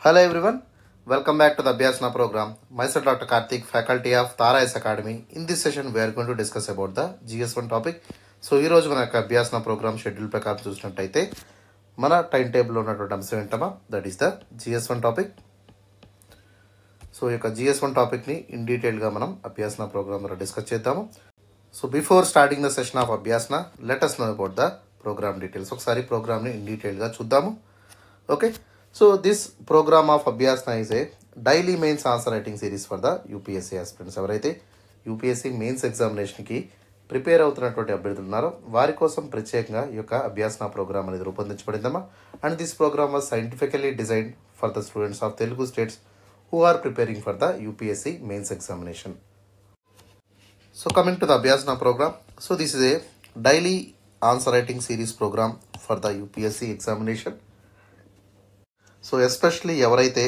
Hello everyone, welcome back to the Abhyasana program. Myself Dr. Karthik, faculty of Tara S Academy. In this session, we are going to discuss about the GS1 topic. So ఈ రోజు మన అభ్యాసన program schedule ప్రకారం చూసినట్టయితే మన time టేబుల్లో ఉన్నటువంటి అంశం ఏంటమా, that is the GS1 topic. So ఈ యొక్క GS1 టాపిక్ని ఇన్ డీటెయిల్గా మనం అభ్యాసన ప్రోగ్రామ్ ద్వారా డిస్కస్ చేద్దాము. So before starting the session of Abhyasana, let us know about the program details. ఒకసారి ప్రోగ్రామ్ని ఇన్ డీటెయిల్గా చూద్దాము. Okay, so this program of Abhyasana is a daily mains answer writing series for the UPSC aspirants. ఎవరైతే UPSC mains ఎగ్జామినేషన్కి prepare అవుతున్నటువంటి అభ్యర్థులు ఉన్నారో వారి కోసం ప్రత్యేకంగా ఈ యొక్క అభ్యాసన ప్రోగ్రామ్ అనేది రూపొందించబడిందమ్మా. And this program was scientifically designed for the students of Telugu states who are preparing for the UPSC mains examination. So coming to the Abhyasana program, so this is a daily answer writing series program for the UPSC examination. So especially ఎవరైతే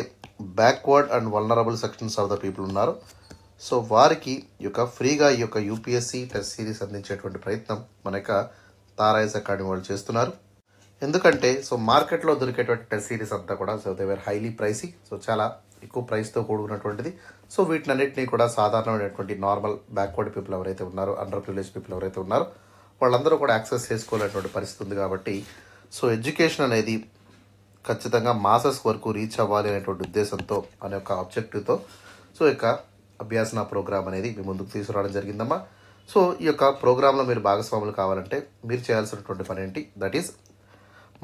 backward and vulnerable sections of the people ఉన్నారో so వారికి ఈ యొక్క ఫ్రీగా ఈ యొక్క UPSC test series అందించేటువంటి ప్రయత్నం మన యొక్క తారా ఎస్ అకాడమీ వాళ్ళు చేస్తున్నారు. ఎందుకంటే సో మార్కెట్లో దొరికేటువంటి టెస్ట్ సిరీస్ అంతా కూడా so they were highly pricey, so చాలా ఎక్కువ ప్రైస్తో కూడుకున్నటువంటిది. సో వీటినన్నింటినీ కూడా సాధారణమైనటువంటి నార్మల్ బ్యాక్వర్డ్ పీపుల్ ఎవరైతే ఉన్నారో, అండర్ ప్రివిలేజ్ పీపుల్ ఎవరైతే ఉన్నారో వాళ్ళందరూ కూడా యాక్సెస్ చేసుకోలేనటువంటి పరిస్థితి ఉంది. కాబట్టి సో ఎడ్యుకేషన్ అనేది ఖచ్చితంగా మాసెస్ వరకు రీచ్ అవ్వాలి అనేటువంటి ఉద్దేశంతో అనే ఒక ఆబ్జెక్టివ్తో సో ఈ యొక్క అభ్యాసన ప్రోగ్రామ్ అనేది మీ ముందుకు తీసుకురావడం జరిగిందమ్మా. సో ఈ యొక్క ప్రోగ్రాంలో మీరు భాగస్వాములు కావాలంటే మీరు చేయాల్సినటువంటి పని ఏంటి, దట్ ఈస్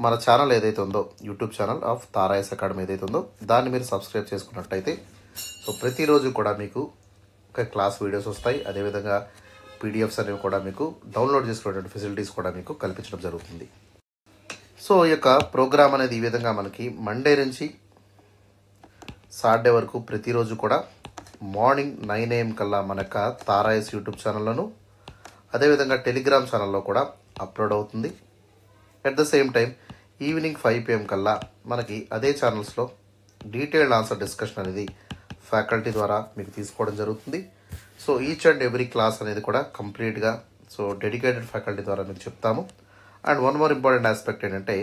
మన ఛానల్ ఏదైతే ఉందో YouTube channel of Tara S academy ఏదైతే ఉందో దాన్ని మీరు సబ్స్క్రైబ్ చేసుకున్నట్టయితే సో ప్రతిరోజు కూడా మీకు ఒక క్లాస్ వీడియోస్ వస్తాయి. అదేవిధంగా పీడిఎఫ్స్ అనేవి కూడా మీకు డౌన్లోడ్ చేసుకునేటువంటి ఫెసిలిటీస్ కూడా మీకు కల్పించడం జరుగుతుంది. సో ఈ యొక్క ప్రోగ్రామ్ అనేది ఈ విధంగా మనకి మండే నుంచి సాటర్డే వరకు ప్రతిరోజు కూడా మార్నింగ్ 9 AM కల్లా మన యొక్క తారా ఎస్ యూట్యూబ్ ఛానల్లోను అదేవిధంగా టెలిగ్రామ్ ఛానల్లో కూడా అప్లోడ్ అవుతుంది. At the same time evening 5 PM కల్లా మనకి అదే ఛానల్స్లో డీటెయిల్డ్ ఆన్సర్ డిస్కషన్ అనేది ఫ్యాకల్టీ ద్వారా మీకు తీసుకోవడం జరుగుతుంది. So each and every class అనేది కూడా కంప్లీట్గా సో డెడికేటెడ్ ఫ్యాకల్టీ ద్వారా మీకు చెప్తాము. And one more important aspect ఏంటంటే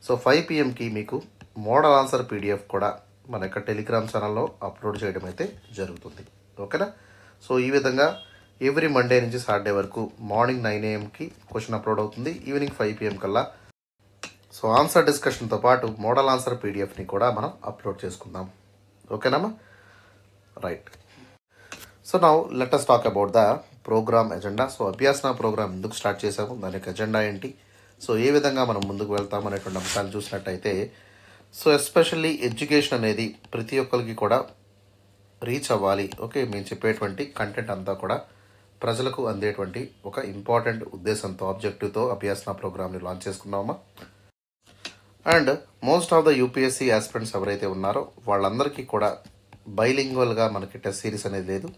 సో 5 PMకి మీకు మోడల్ ఆన్సర్ పీడిఎఫ్ కూడా మన యొక్క టెలిగ్రామ్ ఛానల్లో అప్లోడ్ చేయడం అయితే జరుగుతుంది. ఓకేనా, సో ఈ విధంగా ఎవ్రీ మండే నుంచి సాటర్డే వరకు మార్నింగ్ 9 AMకి క్వశ్చన్ అప్లోడ్ అవుతుంది. ఈవినింగ్ 5 PM కల్లా సో ఆన్సర్ డిస్కషన్తో పాటు మోడల్ ఆన్సర్ పీడిఎఫ్ని కూడా మనం అప్లోడ్ చేసుకుందాం. ఓకేనమ్మా, right. So now let us talk about the program agenda. So Abhyasana program ఎందుకు స్టార్ట్ చేసాము, దాని యొక్క ఎజెండా ఏంటి, సో ఏ విధంగా మనం ముందుకు వెళ్తాం అనేటువంటి అంశాలు చూసినట్టయితే సో ఎస్పెషల్లీ ఎడ్యుకేషన్ అనేది ప్రతి ఒక్కరికి కూడా రీచ్ అవ్వాలి. ఓకే, మేము చెప్పేటువంటి కంటెంట్ అంతా కూడా ప్రజలకు అందేటువంటి ఒక ఇంపార్టెంట్ ఉద్దేశంతో ఆబ్జెక్టివ్తో అభ్యాసన ప్రోగ్రామ్ని లాంచ్ చేసుకున్నామా. And most of the UPSC aspirants ఎవరైతే ఉన్నారో వాళ్ళందరికీ కూడా బైలింగ్వల్గా మనకి టెస్ట్ సిరీస్ అనేది లేదు.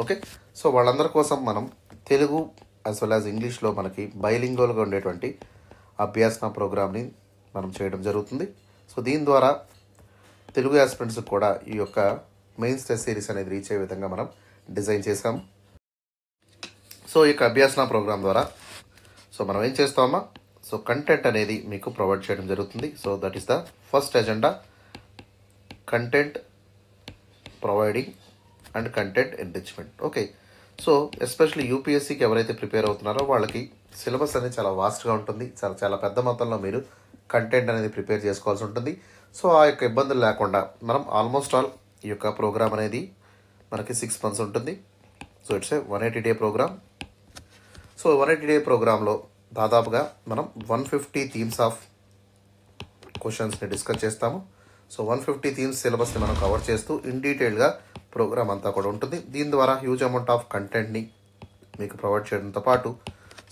ఓకే, సో వాళ్ళందరి కోసం మనం తెలుగు యాజ్ వెల్ యాజ్ ఇంగ్లీష్లో మనకి బైలింగ్వల్గా ఉండేటువంటి అభ్యాసన ప్రోగ్రామ్ని మనం చేయడం జరుగుతుంది. సో దీని ద్వారా తెలుగు ఆస్పిరెంట్స్కి కూడా ఈ యొక్క మెయిన్స్ టెస్ట్ సిరీస్ అనేది రీచ్ అయ్యే విధంగా మనం డిజైన్ చేసాము. సో ఈ యొక్క అభ్యాసన ప్రోగ్రామ్ ద్వారా సో మనం ఏం చేస్తామా, సో కంటెంట్ అనేది మీకు ప్రొవైడ్ చేయడం జరుగుతుంది. So that is the first agenda, content providing and content enrichment. Okay, so especially యూపీఎస్సీకి ఎవరైతే ప్రిపేర్ అవుతున్నారో వాళ్ళకి సిలబస్ అనేది చాలా వాస్ట్గా ఉంటుంది. చాలా పెద్ద మొత్తంలో మీరు కంటెంట్ అనేది ప్రిపేర్ చేసుకోవాల్సి ఉంటుంది. సో ఆ యొక్క ఇబ్బందులు లేకుండా మనం ఆల్మోస్ట్ ఆల్ ఈ యొక్క ప్రోగ్రామ్ అనేది మనకి 6 months ఉంటుంది. So it's a 180 day program. So 180 day ప్రోగ్రాంలో దాదాపుగా మనం 150 థీమ్స్ ఆఫ్ క్వశ్చన్స్ని డిస్కస్ చేస్తాము. సో 150 థీమ్స్ సిలబస్ని మనం కవర్ చేస్తూ ఇన్ డీటెయిల్గా ప్రోగ్రామ్ అంతా కూడా ఉంటుంది. దీని ద్వారా హ్యూజ్ అమౌంట్ ఆఫ్ కంటెంట్ని మీకు ప్రొవైడ్ చేయడంతో పాటు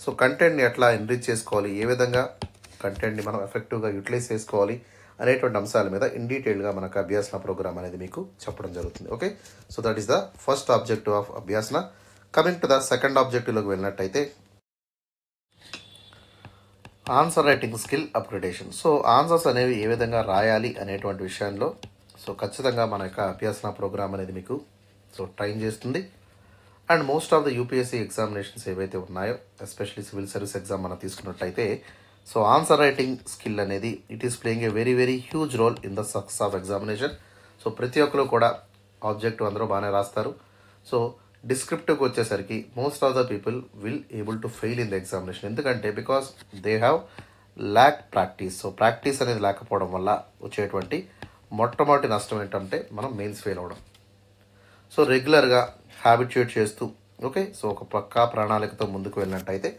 సో కంటెంట్ని ఎట్లా ఎన్రిచ్ చేసుకోవాలి, ఏ విధంగా కంటెంట్ని మనం ఎఫెక్టివ్గా యూటిలైజ్ చేసుకోవాలి అనేటువంటి అంశాల మీద ఇన్ డీటెయిల్గా మనకు అభ్యాసన ప్రోగ్రామ్ అనేది మీకు చెప్పడం జరుగుతుంది. Okay, so that is the first objective of Abhyasana. Coming to the second ఆబ్జెక్టివ్లోకి వెళ్ళినట్టయితే answer writing skill upgradation. So answers అనేవి ఏ విధంగా రాయాలి అనేటువంటి విషయంలో సో ఖచ్చితంగా మన యొక్క అభ్యాసన ప్రోగ్రామ్ అనేది మీకు సో ట్రైన్ చేస్తుంది. And most of the UPSC examinations ఏవైతే ఉన్నాయో ఎస్పెషల్లీ సివిల్ సర్వీస్ ఎగ్జామ్ మనం తీసుకున్నట్టయితే సో ఆన్సర్ రైటింగ్ స్కిల్ అనేది it is playing a very very huge role in the success of examination. So ప్రతి ఒక్కరు కూడా ఆబ్జెక్టివ్ అందరూ బాగానే రాస్తారు. సో డిస్క్రిప్టివ్కి వచ్చేసరికి most of the people will able to fail in the examination. ఎందుకంటే because they have lack practice. So practice అనేది లేకపోవడం వల్ల వచ్చేటువంటి మొట్టమొదటి నష్టం ఏంటంటే మనం మెయిన్స్ ఫెయిల్ అవ్వడం. సో రెగ్యులర్గా హ్యాబిట్యూట్ చేస్తూ ఓకే సో ఒక పక్కా ప్రణాళికతో ముందుకు వెళ్ళినట్టయితే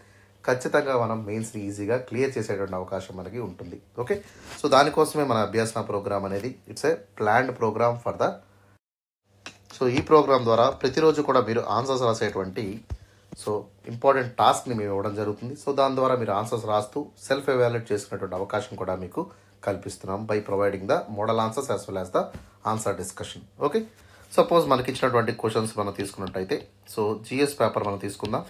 ఖచ్చితంగా మనం మెయిన్స్ని ఈజీగా క్లియర్ చేసేటువంటి అవకాశం మనకి ఉంటుంది. ఓకే సో దానికోసమే మన అభ్యాసన ప్రోగ్రామ్ అనేది it's a planned program for the. So ఈ ప్రోగ్రామ్ ద్వారా ప్రతిరోజు కూడా మీరు ఆన్సర్స్ రాసేటువంటి సో ఇంపార్టెంట్ టాస్క్ని మేము ఇవ్వడం జరుగుతుంది. సో దాని ద్వారా మీరు ఆన్సర్స్ రాస్తూ సెల్ఫ్ ఎవాల్యుయేట్ చేసుకునేటువంటి అవకాశం కూడా మీకు కల్పిస్తున్నాం by providing the model answers as well as the answer discussion. Okay suppose మనకి ఇచ్చినటువంటి క్వశ్చన్స్ మనం తీసుకున్నట్టయితే సో జిఎస్ పేపర్ మనం తీసుకుందాం.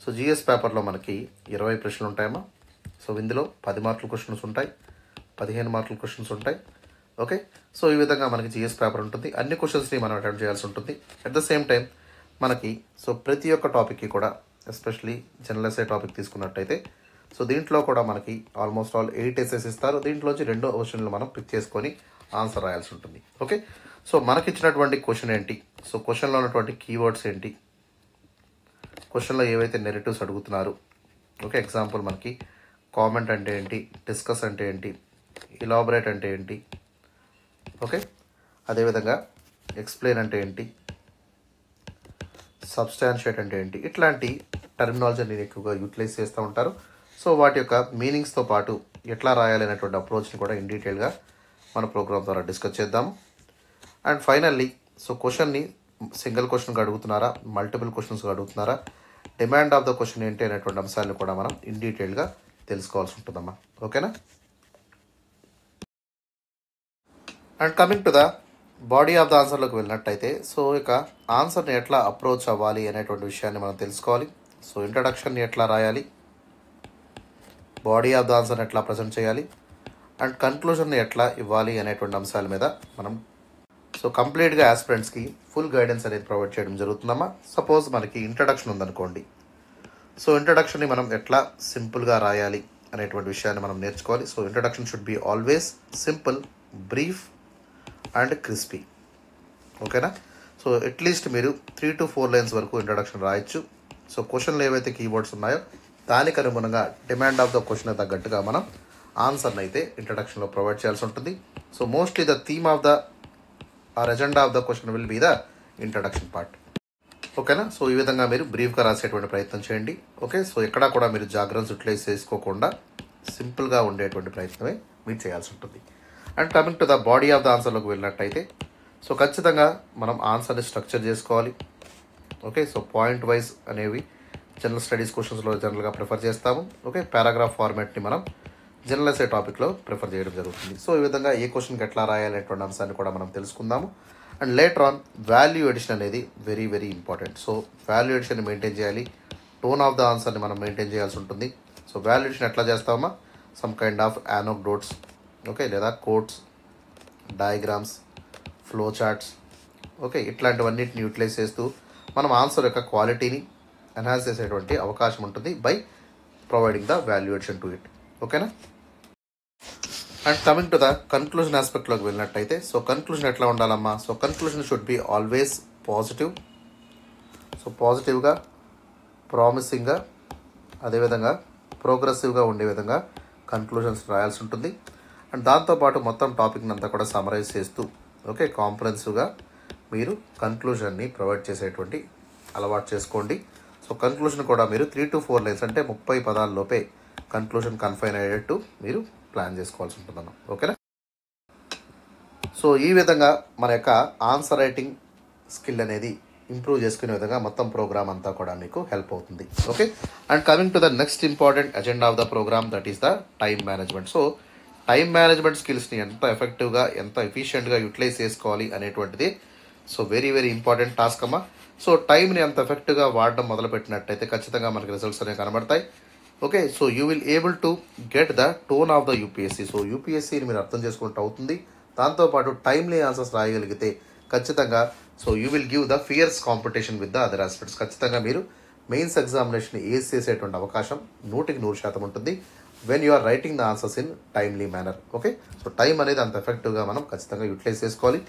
సో జిఎస్ పేపర్లో మనకి 20 ప్రశ్నలు ఉంటాయమ్మా. సో ఇందులో 10 మార్కుల క్వశ్చన్స్ ఉంటాయి, 15 మార్కుల క్వశ్చన్స్ ఉంటాయి. ఓకే సో ఈ విధంగా మనకి జిఎస్ పేపర్ ఉంటుంది. అన్ని క్వశ్చన్స్ని మనం అటెంప్ట్ చేయాల్సి ఉంటుంది. అట్ ద సేమ్ టైం మనకి సో ప్రతి ఒక్క టాపిక్కి కూడా ఎస్పెషలీ జనరల్ ఎస్ఏ టాపిక్ తీసుకున్నట్టయితే సో దీంట్లో కూడా మనకి ఆల్మోస్ట్ ఆల్ 8 ఎస్ఎస్ ఇస్తారు. దీంట్లోంచి 2 క్వశ్చన్లు మనం పిక్ చేసుకొని ఆన్సర్ రాయాల్సి ఉంటుంది. ఓకే సో మనకి ఇచ్చినటువంటి క్వశ్చన్ ఏంటి, సో క్వశ్చన్లో ఉన్నటువంటి కీవర్డ్స్ ఏంటి, క్వశ్చన్లో ఏవైతే నెరేటివ్స్ అడుగుతున్నారు. ఓకే ఎగ్జాంపుల్ మనకి కామెంట్ అంటే ఏంటి, డిస్కస్ అంటే ఏంటి, ఇలాబరేట్ అంటే ఏంటి, ఓకే అదేవిధంగా ఎక్స్ప్లెయిన్ అంటే ఏంటి, సబ్స్టాన్షియేట్ అంటే ఏంటి, ఇట్లాంటి టర్మినాలజీని ఎక్కువగా యూటిలైజ్ చేస్తూ ఉంటారు. సో వాటి యొక్క మీనింగ్స్తో పాటు ఎట్లా రాయాలి అనేటువంటి అప్రోచ్ని కూడా ఇన్ డీటెయిల్గా మన ప్రోగ్రామ్ ద్వారా డిస్కస్ చేద్దాము. అండ్ ఫైనల్లీ సో క్వశ్చన్ని సింగిల్ క్వశ్చన్గా అడుగుతున్నారా, మల్టిపుల్ క్వశ్చన్స్గా అడుగుతున్నారా, డిమాండ్ ఆఫ్ ద క్వశ్చన్ ఏంటి అనేటువంటి అంశాలను కూడా మనం ఇన్ డీటెయిల్గా తెలుసుకోవాల్సి ఉంటుందమ్మా. ఓకేనా. And coming to the body of the ఆన్సర్లోకి వెళ్ళినట్టయితే సో ఇక ఆన్సర్ని ఎట్లా అప్రోచ్ అవ్వాలి అనేటువంటి విషయాన్ని మనం తెలుసుకోవాలి. సో ఇంట్రడక్షన్ని ఎట్లా రాయాలి, బాడీ ఆఫ్ ద ఆన్సర్ని ఎట్లా ప్రజెంట్ చేయాలి, అండ్ కన్క్లూజన్ని ఎట్లా ఇవ్వాలి అనేటువంటి అంశాల మీద మనం సో కంప్లీట్గా ఆస్పిరెంట్స్కి ఫుల్ గైడెన్స్ అనేది ప్రొవైడ్ చేయడం జరుగుతుందమ్మా. సపోజ్ మనకి ఇంట్రడక్షన్ ఉందనుకోండి. సో ఇంట్రడక్షన్ని మనం ఎట్లా సింపుల్గా రాయాలి అనేటువంటి విషయాన్ని మనం నేర్చుకోవాలి. So introduction should be always simple, brief and crispy. ఓకేనా. సో అట్లీస్ట్ మీరు 3 to 4 లైన్స్ వరకు ఇంట్రడక్షన్ రాయొచ్చు. సో క్వశ్చన్లు ఏవైతే కీవర్డ్స్ ఉన్నాయో దానికి అనుగుణంగా డిమాండ్ ఆఫ్ ద క్వశ్చన్ తగ్గట్టుగా మనం ఆన్సర్ని అయితే ఇంట్రడక్షన్లో ప్రొవైడ్ చేయాల్సి ఉంటుంది. So mostly the theme of the or agenda of the question will be the introduction part. ఓకేనా. సో ఈ విధంగా మీరు బ్రీఫ్గా రాసేటువంటి ప్రయత్నం చేయండి. ఓకే సో ఎక్కడా కూడా మీరు జాగ్రత్తలు యూటిలైజ్ చేసుకోకుండా సింపుల్గా ఉండేటువంటి ప్రయత్నమే మీరు చేయాల్సి ఉంటుంది. And coming to the body of the ఆన్సర్లోకి వెళ్ళినట్టయితే సో ఖచ్చితంగా మనం ఆన్సర్ని స్ట్రక్చర్ చేసుకోవాలి. ఓకే సో పాయింట్ వైజ్ అనేవి జనరల్ స్టడీస్ క్వశ్చన్స్లో జనరల్గా ప్రిఫర్ చేస్తాము. ఓకే పారాగ్రాఫ్ ఫార్మాట్ని మనం జనరల్ ఎస్ఏ టాపిక్లో ప్రిఫర్ చేయడం జరుగుతుంది. సో ఈ విధంగా ఏ క్వశ్చన్కి ఎట్లా రాయాలనేటువంటి అంశాన్ని కూడా మనం తెలుసుకుందాము. And later on value addition అనేది very very important. So value ఎడిషన్ని మెయింటైన్ చేయాలి, టోన్ ఆఫ్ ద ఆన్సర్ని మనం మెయింటైన్ చేయాల్సి ఉంటుంది. సో వాల్యూ ఎడిషన్ ఎట్లా చేస్తామా, some kind of anecdotes okay లేదా quotes, diagrams, flow charts okay ఇట్లాంటివన్నిటిని యూటిలైజ్ చేస్తూ మనం ఆన్సర్ యొక్క క్వాలిటీని ఎన్హాన్స్ చేసేటువంటి అవకాశం ఉంటుంది by providing the value addition to it. ఓకేనా. And coming to the conclusion ఆస్పెక్ట్లోకి వెళ్ళినట్టయితే సో కన్క్లూజన్ ఎట్లా ఉండాలమ్మా. So conclusion should be always positive. So పాజిటివ్గా, ప్రామిసింగ్గా, అదేవిధంగా ప్రోగ్రెసివ్గా ఉండే విధంగా కన్క్లూజన్స్ రాయాల్సి ఉంటుంది. అండ్ దాంతోపాటు మొత్తం టాపిక్ని అంతా కూడా సమరైజ్ చేస్తూ ఓకే కాంప్రహెన్సివ్గా మీరు కన్క్లూజన్ని ప్రొవైడ్ చేసేటువంటి అలవాటు చేసుకోండి. సో కన్క్లూజన్ కూడా మీరు 3 to 4 లైన్స్ అంటే 30 పదాల్లోపే కన్క్లూజన్ కన్ఫైన్ అయ్యేట్టు మీరు ప్లాన్ చేసుకోవాల్సి ఉంటుందన్న. ఓకేనా. సో ఈ విధంగా మన యొక్క ఆన్సర్ రైటింగ్ స్కిల్ అనేది ఇంప్రూవ్ చేసుకునే విధంగా మొత్తం ప్రోగ్రామ్ అంతా కూడా మీకు హెల్ప్ అవుతుంది. Okay. And coming to the next important agenda of the program that is the time management. So time management స్కిల్స్ని ఎంత ఎఫెక్టివ్గా ఎంత ఎఫిషియెంట్గా యూటిలైజ్ చేసుకోవాలి అనేటువంటిది so very very important task అమ్మా. సో టైంని ఎంత ఎఫెక్టివ్గా వాడడం మొదలుపెట్టినట్టయితే ఖచ్చితంగా మనకి రిజల్ట్స్ అనేవి కనబడతాయి. Okay. So you will able to get the tone of the UPSC. So యూపీఎస్సీని మీరు అర్థం చేసుకుంటూ అవుతుంది. దాంతోపాటు టైమ్లీ ఆన్సర్స్ రాయగలిగితే ఖచ్చితంగా so you will give the fierce competition with the other aspects. ఖచ్చితంగా మీరు మెయిన్స్ ఎగ్జామినేషన్ ఏస్ చేసేటువంటి అవకాశం 100% ఉంటుంది. When you are writing the answers in timely manner. Okay, so time అనేది అంత ఎఫెక్టివ్గా మనం ఖచ్చితంగా యూటిలైజ్ చేసుకోవాలి.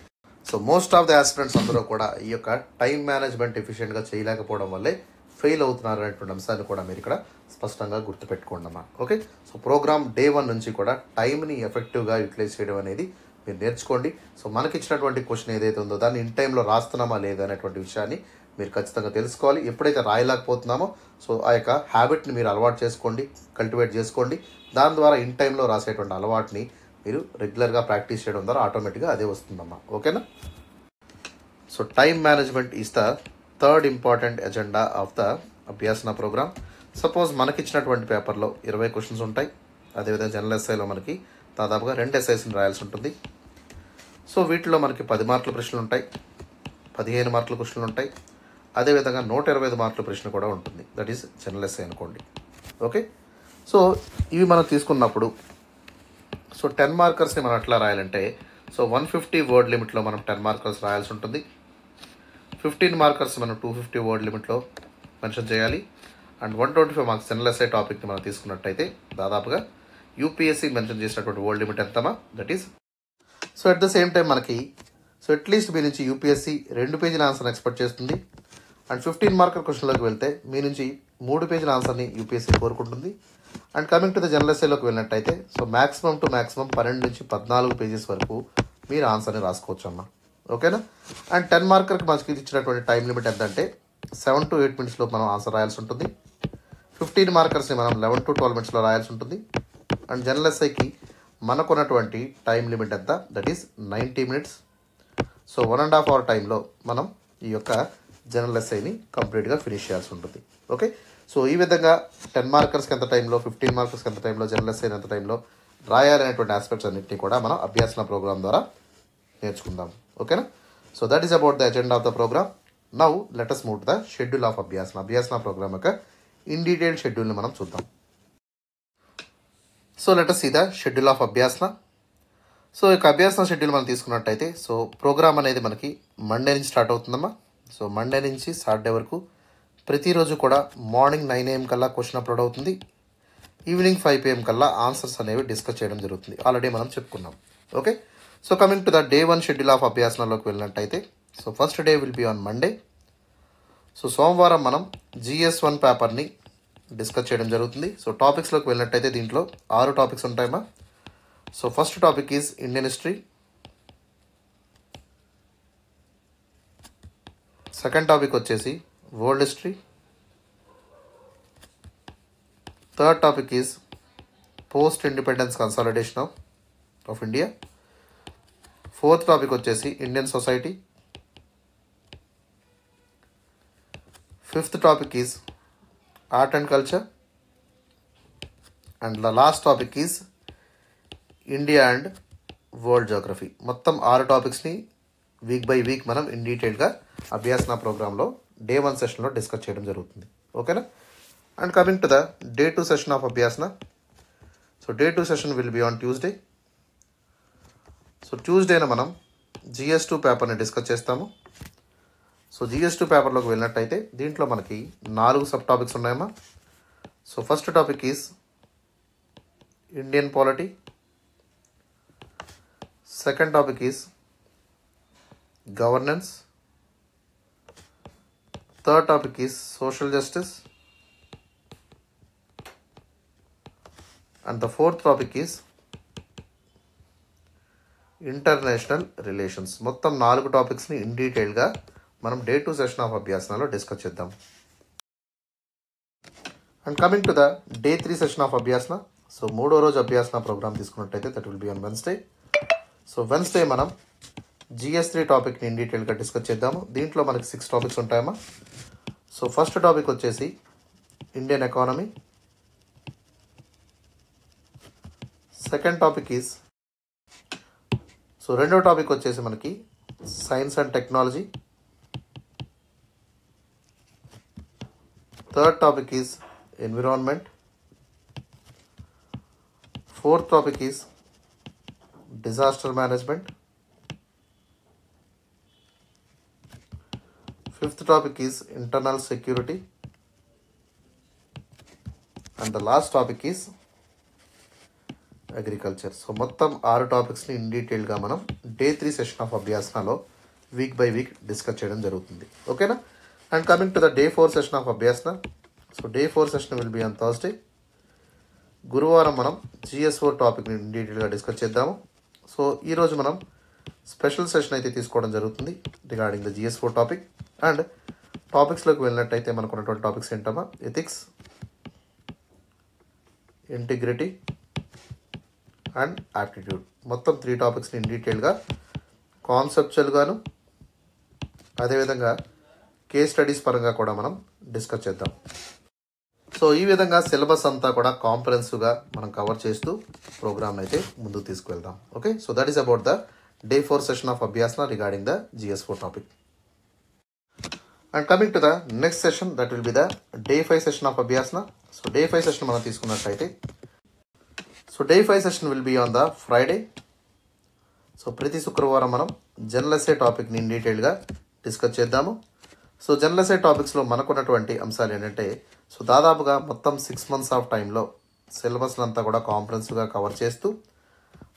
So most of the aspirants అందరూ కూడా ఈ యొక్క టైం మేనేజ్మెంట్ ఎఫిషియెంట్గా చేయలేకపోవడం వల్లే ఫెయిల్ అవుతున్నారు అనేటువంటి అంశాన్ని కూడా మీరు ఇక్కడ స్పష్టంగా గుర్తుపెట్టుకోండి అమ్మా. ఓకే, సో ప్రోగ్రామ్ డే 1 నుంచి కూడా టైంని ఎఫెక్టివ్గా యూటిలైజ్ చేయడం అనేది మీరు నేర్చుకోండి. సో మనకి ఇచ్చినటువంటి క్వశ్చన్ ఏదైతే ఉందో దాన్ని ఇన్ టైంలో రాస్తున్నామా లేదా అనేటువంటి విషయాన్ని మీరు ఖచ్చితంగా తెలుసుకోవాలి. ఎప్పుడైతే రాయలేకపోతున్నామో సో ఆ యొక్క హ్యాబిట్ని మీరు అలవాటు చేసుకోండి, కల్టివేట్ చేసుకోండి. దాని ద్వారా ఇన్ టైంలో రాసేటువంటి అలవాటుని మీరు రెగ్యులర్గా ప్రాక్టీస్ చేయడం ద్వారా ఆటోమేటిక్గా అదే వస్తుందమ్మా. ఓకేనా? So time management is the third important agenda of the Abhyasana program. Suppose మనకి ఇచ్చినటువంటి పేపర్లో 20 క్వశ్చన్స్ ఉంటాయి. అదేవిధంగా జనరల్ ఎస్ఐలో మనకి దాదాపుగా 2 ఎస్ఐస్ని రాయాల్సి ఉంటుంది. సో వీటిలో మనకి 10 మార్కుల ప్రశ్నలు ఉంటాయి, 15 మార్కుల క్వశ్చన్లు ఉంటాయి. అదేవిధంగా 125 మార్కుల ప్రశ్న కూడా ఉంటుంది. దట్ ఈస్ జనరల్ ఎస్ఐ అనుకోండి. ఓకే, సో ఇవి మనం తీసుకున్నప్పుడు సో 10 మార్కర్స్ని మనం ఎట్లా రాయాలంటే సో 150 వర్డ్ లిమిట్లో మనం 10 మార్కర్స్ రాయాల్సి ఉంటుంది. 15 మార్కర్స్ మనం 250 వర్డ్ లిమిట్లో మెన్షన్ చేయాలి. అండ్ 125 మార్క్స్ జనరల్ ఎస్ఐ టాపిక్ని మనం తీసుకున్నట్టయితే దాదాపుగా యూపీఎస్సీ మెన్షన్ చేసినటువంటి వర్డ్ లిమిట్ ఎంతమా, that is. So at the same time మనకి సో అట్లీస్ట్ మీ నుంచి యూపీఎస్సీ 2 పేజీల ఆన్సర్ని ఎక్స్పెక్ట్ చేస్తుంది. అండ్ 15 మార్కర్ క్వశ్చన్లోకి వెళ్తే మీ నుంచి 3 పేజీల ఆన్సర్ని యూపీఎస్సీ కోరుకుంటుంది. And coming to the general ఎస్ఐలోకి వెళ్ళినట్టయితే సో మ్యాక్సిమం 12 నుంచి 14 పేజెస్ వరకు మీరు ఆన్సర్ని రాసుకోవచ్చు అమ్మా. ఓకేనా? అండ్ 10 మార్కర్కి మనకి ఇచ్చినటువంటి టైం లిమిట్ ఎంతంటే 7 to 8 మినిట్స్లో మనం ఆన్సర్ రాయాల్సి ఉంటుంది. 15 మార్కర్స్ని మనం 11 to 12 మినిట్స్లో రాయాల్సి ఉంటుంది. అండ్ జనరల్ ఎస్ఐకి మనకున్నటువంటి టైం లిమిట్ ఎంత, that is 90 minutes. So 1.5 hour టైంలో మనం ఈ యొక్క జనరల్ ఎస్ఐని కంప్లీట్గా ఫినిష్ చేయాల్సి ఉంటుంది. ఓకే, సో ఈ విధంగా 10 మార్కర్స్కి ఎంత టైంలో, 15 మార్కర్స్కి ఎంత టైంలో, జనరల్ ఎస్ఐని ఎంత టైంలో రాయాలనేటువంటి ఆస్పెక్ట్స్ అన్నింటినీ కూడా మనం అభ్యాసన ప్రోగ్రామ్ ద్వారా నేర్చుకుందాం. ఓకేనా? So that is about the agenda of the program. Now let us move to the schedule of Abhyasana program యొక్క ఇన్ డీటెయిల్ షెడ్యూల్ని మనం చూద్దాం. So let us see the schedule of అభ్యాసన. So ఈ యొక్క అభ్యాసన షెడ్యూల్ మనం తీసుకున్నట్టయితే సో ప్రోగ్రామ్ అనేది మనకి మండే నుంచి స్టార్ట్ అవుతుందమ్మా. సో మండే నుంచి సాటర్డే వరకు ప్రతిరోజు కూడా మార్నింగ్ 9 AM కల్లా క్వశ్చన్ అప్లోడ్ అవుతుంది. ఈవినింగ్ 5 PM కల్లా ఆన్సర్స్ అనేవి డిస్కస్ చేయడం జరుగుతుంది. ఆల్రెడీ మనం చెప్పుకున్నాం. Okay, so coming to the day 1 schedule of అభ్యాసనలోకి వెళ్ళినట్టయితే so first day will be on Monday. So సోమవారం మనం GS1 పేపర్ని డిస్కస్ చేయడం జరుగుతుంది. సో టాపిక్స్లోకి వెళ్ళినట్టయితే దీంట్లో 6 టాపిక్స్ ఉంటాయమ్మా. So first topic is Indian history. Second topic వచ్చేసి world history. Third topic is post independence consolidation of India. Fourth topic వచ్చేసి Indian society. Fifth topic is art and culture. And the last topic is India and world geography. మొత్తం 6 టాపిక్స్ని week by week మనం in డీటెయిల్గా అభ్యాసన ప్రోగ్రాంలో day 1 సెషన్లో discuss చేయడం జరుగుతుంది. ఓకేనా? And coming to the day 2 session of అభ్యాసన. So day 2 session will be on Tuesday. So ట్యూస్డేన మనం GS2 పేపర్ని డిస్కస్ చేస్తాము. సో GS2 పేపర్లోకి వెళ్ళినట్టయితే దీంట్లో మనకి 4 సబ్ టాపిక్స్ ఉన్నాయమ్మా. So first topic is Indian polity. Second topic is governance. Third topic is social justice. And the fourth topic is international relations. మొత్తం 4 టాపిక్స్ని ఇన్ డీటెయిల్గా మనం డే 2 సెషన్ ఆఫ్ అభ్యాసనలో డిస్కస్ చేద్దాం. And coming to the day 3 session of అభ్యాసన. So 3వ రోజు Abhyasana program తీసుకున్నట్టయితే that will be on Wednesday. So Wednesday మనం GS3 టాపిక్ని ఇన్ డీటెయిల్గా డిస్కస్ చేద్దాము. దీంట్లో మనకి 6 టాపిక్స్ ఉంటాయమ్మా. సో ఫస్ట్ టాపిక్ వచ్చేసి Indian economy. Second topic is so రెండో టాపిక్ వచ్చేసి మనకి science and technology. Third topic is environment. Fourth topic is disaster management. Fifth topic is internal security. And the last topic is agriculture. So మొత్తం 6 టాపిక్స్ని in డీటెయిల్గా మనం day 3 session of అభ్యాసనలో week by week discuss చేయడం జరుగుతుంది. ఓకేనా? And coming to the day 4 session of అభ్యాసన. So day 4 session will be on Thursday. గురువారం మనం GS4 టాపిక్ని ఇన్ డీటెయిల్గా డిస్కస్ చేద్దాము. సో ఈరోజు మనం స్పెషల్ సెషన్ అయితే తీసుకోవడం జరుగుతుంది regarding the GS4 topic. And టాపిక్స్లోకి వెళ్ళినట్టయితే మనకు ఉన్నటువంటి టాపిక్స్ ఏంటమ్మా? Ethics, integrity and aptitude. మొత్తం 3 టాపిక్స్ని ఇన్ డీటెయిల్గా కాన్సెప్చువల్గాను అదేవిధంగా కేస్ స్టడీస్ పరంగా కూడా మనం డిస్కస్ చేద్దాం. సో ఈ విధంగా సిలబస్ అంతా కూడా కాంప్రహెన్సివ్గా మనం కవర్ చేస్తూ ప్రోగ్రామ్ అయితే ముందుకు తీసుకువెళ్దాం. Okay, so that is about the day 4 session of అభ్యాసన regarding the GS4 topic. And coming to the next session, that will be the day 5 session of అభ్యాసన. So day 5 session మనం తీసుకున్నట్లయితే, so day 5 session will be on the Friday. So ప్రతి శుక్రవారం మనం general essay టాపిక్ని in డీటెయిల్గా discuss చేద్దాము. So general essay టాపిక్స్లో మనకున్నటువంటి అంశాలు ఏంటంటే, సో దాదాపుగా మొత్తం 6 months ఆఫ్ టైంలో సిలబస్ని అంతా కూడా కాంప్రహెన్సివ్గా కవర్ చేస్తూ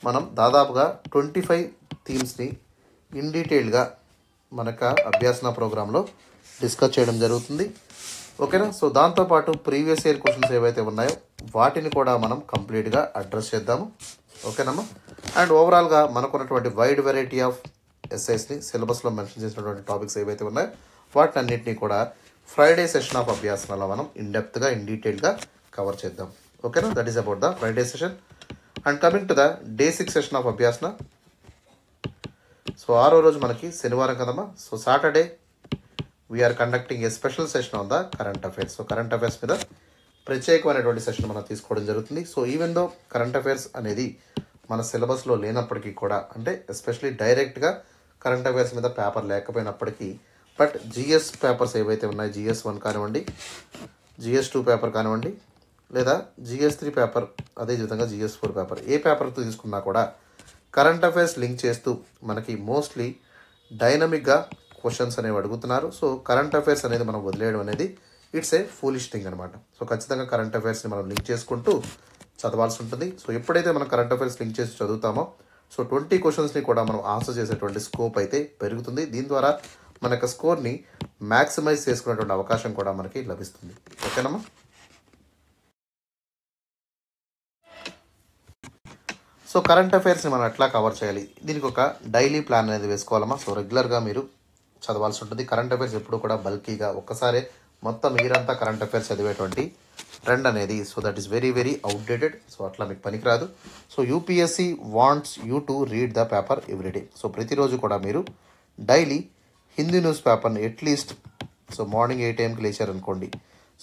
మనం దాదాపుగా 25 థీమ్స్ని ఇన్ డీటెయిల్గా మనకు అభ్యాసన ప్రోగ్రాంలో డిస్కస్ చేయడం జరుగుతుంది. ఓకేనా? సో దాంతోపాటు ప్రీవియస్ ఇయర్ క్వశ్చన్స్ ఏవైతే ఉన్నాయో వాటిని కూడా మనం కంప్లీట్గా అడ్రస్ చేద్దాము. ఓకేనమ్మా? అండ్ ఓవరాల్గా మనకున్నటువంటి వైడ్ వెరైటీ ఆఫ్ ఎస్ఐస్ని సిలబస్లో మెన్షన్ చేసినటువంటి టాపిక్స్ ఏవైతే ఉన్నాయో వాటిని అన్నింటినీ కూడా ఫ్రైడే సెషన్ ఆఫ్ అభ్యాసనలో మనం ఇన్డెప్త్గా ఇన్ డీటెయిల్గా కవర్ చేద్దాం. ఓకేనా? That is about the Friday session. And coming to the day 6 session of అభ్యాసన. So 6వ రోజు మనకి శనివారం కదమ్మా. So Saturday we are conducting a special session on the current affairs. So current affairs మీద ప్రత్యేకమైనటువంటి సెషన్ మనం తీసుకోవడం జరుగుతుంది. So even though current affairs అనేది మన సిలబస్లో లేనప్పటికీ కూడా, అంటే ఎస్పెషలీ డైరెక్ట్గా కరెంట్ అఫైర్స్ మీద పేపర్ లేకపోయినప్పటికీ, బట్ GS పేపర్స్ ఏవైతే ఉన్నాయో, GS1 కానివ్వండి, GS2 పేపర్ కానివ్వండి, లేదా GS3 పేపర్, అదేవిధంగా GS4 పేపర్, ఏ పేపర్తో తీసుకున్నా కూడా కరెంట్ అఫైర్స్ లింక్ చేస్తూ మనకి మోస్ట్లీ డైనమిక్గా క్వశ్చన్స్ అనేవి అడుగుతున్నారు. సో కరెంట్ అఫైర్స్ అనేది మనం వదిలేయడం అనేది ఇట్స్ ఏ ఫూలిష్ థింగ్ అనమాట. సో ఖచ్చితంగా కరెంట్ అఫైర్స్ని మనం లింక్ చేసుకుంటూ చదవాల్సి ఉంటుంది. సో ఎప్పుడైతే మనం కరెంట్ అఫైర్స్ లింక్ చేసి చదువుతామో, సో 20 క్వశ్చన్స్ని కూడా మనం ఆన్సర్ చేసేటువంటి స్కోప్ అయితే పెరుగుతుంది. దీని ద్వారా మన యొక్క స్కోర్ని మ్యాక్సిమైజ్ చేసుకునేటువంటి అవకాశం కూడా మనకి లభిస్తుంది. ఓకేనమ్మా? సో కరెంట్ అఫైర్స్ని మనం ఎట్లా కవర్ చేయాలి, దీనికి ఒక డైలీ ప్లాన్ అనేది వేసుకోవాలమ్మా. సో రెగ్యులర్గా మీరు చదవాల్సి ఉంటుంది. కరెంట్ అఫైర్స్ ఎప్పుడు కూడా బల్కీగా ఒక్కసారి మొత్తం మీరంతా కరెంట్ అఫైర్స్ చదివేటువంటి ట్రెండ్ అనేది, so that is very very outdated. So అట్లా మీకు పనికిరాదు. So UPSC wants you to read the paper everyday. So ప్రతిరోజు కూడా మీరు డైలీ హిందీ న్యూస్ పేపర్ని అట్లీస్ట్, సో మార్నింగ్ 8 AM లేచారనుకోండి,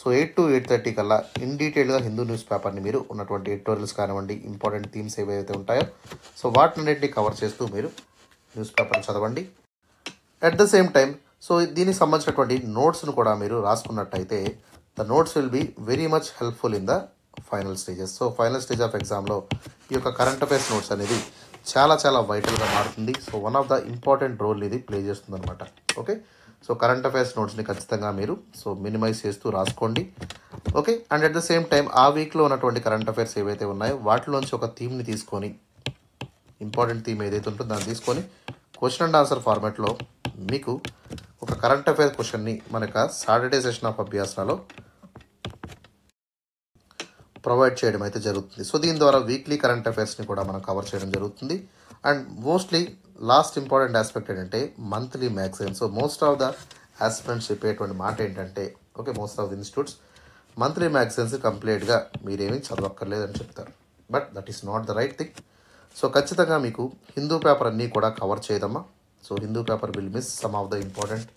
సో 8 to 8:30 కల్లా ఇన్ డీటెయిల్గా హిందూ న్యూస్ పేపర్ని మీరు ఉన్నటువంటి ఎడిటోరియల్స్ కానివ్వండి, ఇంపార్టెంట్ థీమ్స్ ఏవైతే ఉంటాయో సో వాటినన్నింటినీ కవర్ చేస్తూ మీరు న్యూస్ పేపర్ని చదవండి. At the same time so దీనికి సంబంధించినటువంటి నోట్స్ను కూడా మీరు రాసుకున్నట్టయితే the notes will be very much helpful in the final stages. So final stage of ఎగ్జామ్లో ఈ యొక్క కరెంట్ అఫైర్స్ నోట్స్ అనేది చాలా చాలా వైటల్గా మారుతుంది. So one of the important role ఇది ప్లే చేస్తుంది అనమాట. ఓకే, సో కరెంట్ అఫైర్స్ నోట్స్ని ఖచ్చితంగా మీరు సో మినిమైజ్ చేస్తూ రాసుకోండి. Okay, and at the same time ఆ వీక్లో ఉన్నటువంటి కరెంట్ అఫైర్స్ ఏవైతే ఉన్నాయో వాటిలోంచి ఒక థీమ్ని తీసుకొని, ఇంపార్టెంట్ థీమ్ ఏదైతే ఉంటుందో దాన్ని తీసుకొని క్వశ్చన్ అండ్ ఆన్సర్ ఫార్మాట్లో మీకు ఒక కరెంట్ అఫైర్స్ క్వశ్చన్ని మనకు సాటర్డే సెషన్ ఆఫ్ అభ్యాసనలో ప్రొవైడ్ చేయడం అయితే జరుగుతుంది. సో దీని ద్వారా వీక్లీ కరెంట్ అఫైర్స్ని కూడా మనం కవర్ చేయడం జరుగుతుంది. And mostly last important aspect ఏంటంటే monthly magazine. So most of the aspirants చెప్పేటువంటి మాట ఏంటంటే, okay, most of the institutes monthly magazines కంప్లీట్గా మీరేమీ చదవక్కర్లేదని చెప్తారు. But that is not the right thing. So ఖచ్చితంగా మీకు హిందూ పేపర్ అన్నీ కూడా కవర్ చేయదమ్మా. So Hindu paper will miss some of the important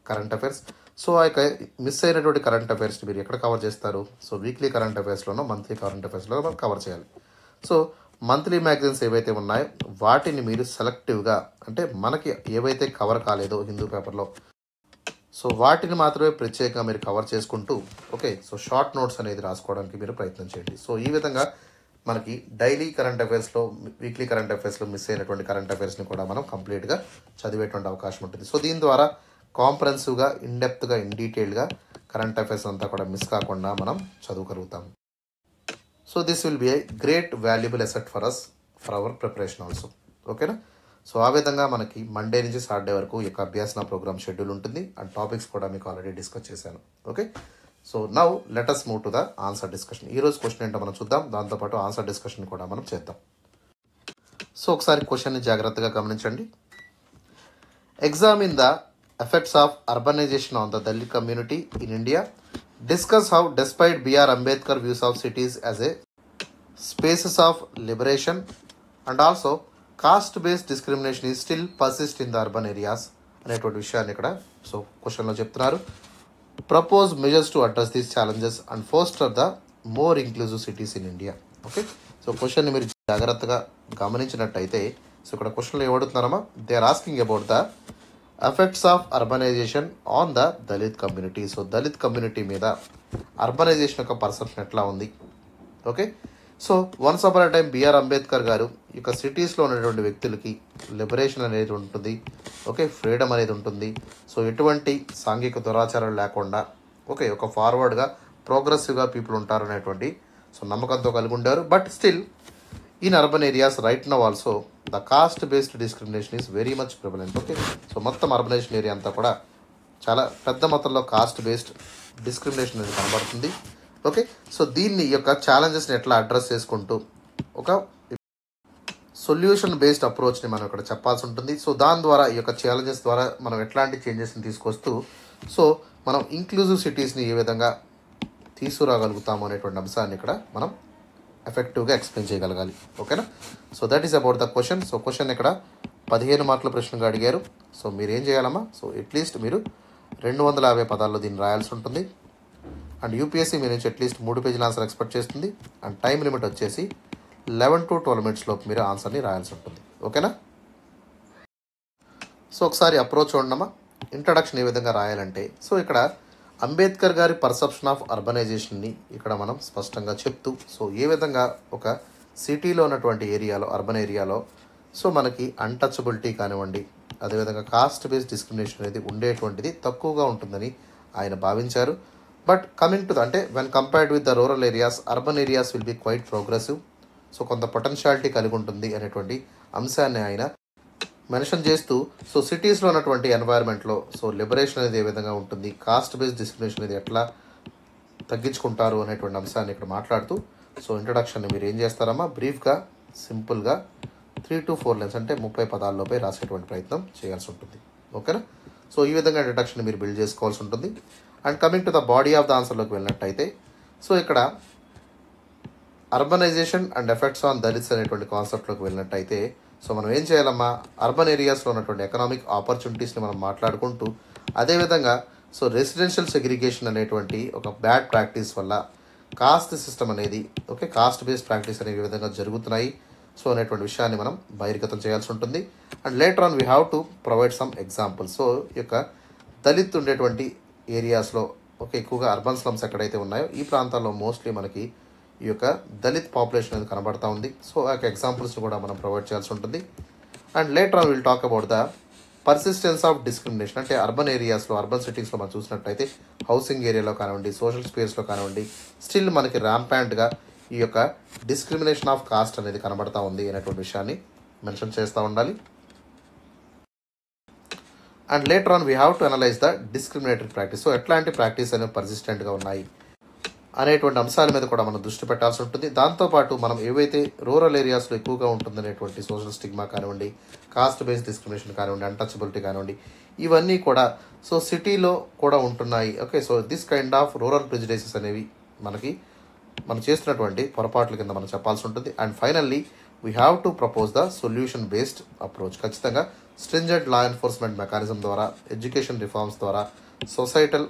current affairs. So ఆ యొక్క మిస్ అయినటువంటి కరెంట్ అఫైర్స్ని మీరు ఎక్కడ కవర్ చేస్తారు? సో వీక్లీ కరెంట్ అఫైర్స్లోనో మంత్లీ కరెంట్ అఫైర్స్లో మనం కవర్ చేయాలి. సో మంత్లీ మ్యాగజైన్స్ ఏవైతే ఉన్నాయో వాటిని మీరు సెలెక్టివ్గా, అంటే మనకి ఏవైతే కవర్ కాలేదో హిందూ పేపర్లో, సో వాటిని మాత్రమే ప్రత్యేకంగా మీరు కవర్ చేసుకుంటూ, ఓకే, సో షార్ట్ నోట్స్ అనేది రాసుకోవడానికి మీరు ప్రయత్నం చేయండి. సో ఈ విధంగా మనకి డైలీ కరెంట్ అఫైర్స్లో, వీక్లీ కరెంట్ అఫైర్స్లో మిస్ అయినటువంటి కరెంట్ అఫైర్స్ని కూడా మనం కంప్లీట్గా చదివేటువంటి అవకాశం ఉంటుంది. సో దీని ద్వారా కాంప్రహెన్సివ్గా, ఇన్డెప్త్గా, ఇన్ డీటెయిల్గా కరెంట్ అఫైర్స్ అంతా కూడా మిస్ కాకుండా మనం చదవగలుగుతాం. So this will be a great valuable asset for us for our preparation also. ఓకేనా? సో ఆ విధంగా మనకి మండే నుంచి సాటర్డే వరకు ఈ యొక్క అభ్యాసన ప్రోగ్రామ్ షెడ్యూల్ ఉంటుంది. అండ్ టాపిక్స్ కూడా మీకు ఆల్రెడీ డిస్కస్ చేశాను. Okay, so now let us move to the answer discussion. ఈరోజు క్వశ్చన్ ఏంటో మనం చూద్దాం, దాంతోపాటు ఆన్సర్ డిస్కషన్ కూడా మనం చేద్దాం. సో ఒకసారి క్వశ్చన్ని జాగ్రత్తగా గమనించండి. Examine the effects of urbanization on the Dalit community in India. Discuss how, despite B.R. Ambedkar views of cities as a spaces of liberation and also caste-based discrimination is still persist in the urban areas అనేటువంటి విషయాన్ని ఇక్కడ so క్వశ్చన్లో చెప్తున్నారు. Propose measures to address these challenges and foster the more inclusive cities in India. Okay, so క్వశ్చన్ని మీరు జాగ్రత్తగా గమనించినట్టయితే so ఇక్కడ క్వశ్చన్లో ఏమడుతున్నారమ్మా, they are asking about the effects of urbanization on the Dalit community. So Dalit community మీద అర్బనైజేషన్ యొక్క perception ఎట్లా ఉంది. Okay, so once upon a time B R Ambedkar గారు ఇక సిటీస్లో ఉన్నటువంటి వ్యక్తులకి లిబరేషన్ అనేది ఉంటుంది. ఓకే, ఫ్రీడమ్ అనేది ఉంటుంది. సో ఎటువంటి సాంఘిక దురాచారాలు లేకుండా ఓకే ఒక ఫార్వర్డ్గా ప్రోగ్రెసివ్గా పీపుల్ ఉంటారు అనేటువంటి సో నమ్మకంతో కలిగి ఉండారు. But still in urban areas right now also the cost based discrimination is very much prevalent. Okay, so మొత్తం అర్బనైజేషన్ ఏరియా అంతా కూడా చాలా పెద్ద మొత్తంలో కాస్ట్ బేస్డ్ డిస్క్రిమినేషన్ అనేది కనబడుతుంది. ఓకే, సో దీన్ని యొక్క ఛాలెంజెస్ని ఎట్లా అడ్రస్ చేసుకుంటూ ఒక సొల్యూషన్ బేస్డ్ అప్రోచ్ని మనం ఇక్కడ చెప్పాల్సి ఉంటుంది. సో దాని ద్వారా ఈ యొక్క ఛాలెంజెస్ ద్వారా మనం ఎట్లాంటి చేంజెస్ని తీసుకొస్తూ సో మనం ఇంక్లూజివ్ సిటీస్ని ఏ విధంగా తీసుకురాగలుగుతాము అనేటువంటి అంశాన్ని ఇక్కడ మనం ఎఫెక్టివ్గా ఎక్స్ప్లెయిన్ చేయగలగాలి. ఓకేనా? So that is about the question. So question ఇక్కడ 15 మార్కుల ప్రశ్నగా అడిగారు. సో మీరు ఏం చేయాలమ్మా, సో అట్లీస్ట్ మీరు 250 పదాల్లో దీన్ని రాయాల్సి ఉంటుంది. అండ్ యూపీఎస్సీ మీ నుంచి అట్లీస్ట్ 3 పేజీల ఆన్సర్ ఎక్స్పెక్ట్ చేస్తుంది. అండ్ టైం లిమిట్ వచ్చేసి 11 to 12 minutes లోపు మీరు ఆన్సర్ని రాయాల్సి ఉంటుంది. ఓకేనా? సో ఒకసారి అప్రోచ్ చూడమ్మా. ఇంట్రడక్షన్ ఏ విధంగా రాయాలంటే సో ఇక్కడ అంబేద్కర్ గారి పర్సెప్షన్ ఆఫ్ అర్బనైజేషన్ని ఇక్కడ మనం స్పష్టంగా చెప్తూ సో ఏ విధంగా ఒక సిటీలో ఉన్నటువంటి ఏరియాలో అర్బన్ ఏరియాలో సో మనకి అన్టచబిలిటీ కానివ్వండి, అదేవిధంగా కాస్ట్ బేస్డ్ డిస్క్రిమినేషన్ అనేది ఉండేటువంటిది తక్కువగా ఉంటుందని ఆయన భావించారు. బట్ కమింగ్ టు అంటే when compared with the rural areas urban areas will be quite progressive. So కొంత పొటెన్షియాలిటీ కలిగి ఉంటుంది అనేటువంటి అంశాన్ని ఆయన మెన్షన్ చేస్తూ సో సిటీస్లో ఉన్నటువంటి ఎన్వైర్న్మెంట్లో సో లిబరేషన్ అనేది ఏ విధంగా ఉంటుంది, కాస్ట్ బేస్డ్ డిస్క్రిమినేషన్ అనేది ఎట్లా తగ్గించుకుంటారు అనేటువంటి అంశాన్ని ఇక్కడ మాట్లాడుతూ సో ఇంట్రడక్షన్ని మీరు ఏం చేస్తారమ్మా, బ్రీఫ్గా సింపుల్గా 3 to 4 lines అంటే 30 పదాల్లోపై రాసేటువంటి ప్రయత్నం చేయాల్సి ఉంటుంది. ఓకేనా? సో ఈ విధంగా ఇంట్రడక్షన్ మీరు బిల్డ్ చేసుకోవాల్సి ఉంటుంది. And coming to the body of the ఆన్సర్లోకి వెళ్ళినట్టయితే సో ఇక్కడ urbanization and effects on Dalits అనేటువంటి కాన్సెప్ట్లోకి వెళ్ళినట్టయితే సో మనం ఏం చేయాలమ్మా, అర్బన్ ఏరియాస్లో ఉన్నటువంటి ఎకనామిక్ ఆపర్చునిటీస్ని మనం మాట్లాడుకుంటూ అదేవిధంగా సో రెసిడెన్షియల్ సెగ్రిగేషన్ అనేటువంటి ఒక బ్యాడ్ ప్రాక్టీస్ వల్ల కాస్ట్ సిస్టమ్ అనేది ఓకే కాస్ట్ బేస్డ్ ప్రాక్టీస్ అనేవి ఈ విధంగా జరుగుతున్నాయి సో అనేటువంటి విషయాన్ని మనం బహిర్గతం చేయాల్సి ఉంటుంది. And later on we have to provide some examples. So ఈ యొక్క దళిత్ ఉండేటువంటి ఏరియాస్లో ఓకే ఎక్కువగా అర్బన్ స్లమ్స్ ఎక్కడైతే ఉన్నాయో ఈ ప్రాంతాల్లో మోస్ట్లీ మనకి ఈ యొక్క దళిత్ పాపులేషన్ అనేది కనబడతా ఉంది. సో ఆ యొక్క ఎగ్జాంపుల్స్ని కూడా మనం ప్రొవైడ్ చేయాల్సి ఉంటుంది. And later on will talk about the persistence of discrimination. అంటే అర్బన్ ఏరియాస్లో అర్బన్ సిటీస్లో మనం చూసినట్టయితే హౌసింగ్ ఏరియాలో కానివ్వండి, సోషల్ స్పేస్లో కానివ్వండి స్టిల్ మనకి ర్యాంపాంట్గా ఈ యొక్క డిస్క్రిమినేషన్ ఆఫ్ కాస్ట్ అనేది కనబడతా ఉంది అనేటువంటి విషయాన్ని మెన్షన్ చేస్తూ ఉండాలి. And later on we have to analyse the discriminatory practice. So ఎట్లాంటి ప్రాక్టీస్ అనేవి పర్సిస్టెంట్గా ఉన్నాయి అనేటువంటి అంశాల మీద కూడా మనం దృష్టి పెట్టాల్సి ఉంటుంది. దాంతోపాటు మనం ఏవైతే రూరల్ ఏరియాస్లో ఎక్కువగా ఉంటుందనేటువంటి సోషల్ స్టిగ్మా కానివ్వండి, కాస్ట్ బేస్డ్ డిస్క్రిమినేషన్ కానివ్వండి, అన్టచబిలిటీ కానివ్వండి ఇవన్నీ కూడా సో సిటీలో కూడా ఉంటున్నాయి. Okay, so this kind of rural prejudices అనేవి మనం చేస్తున్నటువంటి పొరపాట్ల కింద మనం చెప్పాల్సి ఉంటుంది. And finally we have to propose the solution based approach. ఖచ్చితంగా స్ట్రింజెంట్ లా ఎన్ఫోర్స్మెంట్ మెకానిజం ద్వారా, ఎడ్యుకేషన్ రిఫార్మ్స్ ద్వారా, సొసైటల్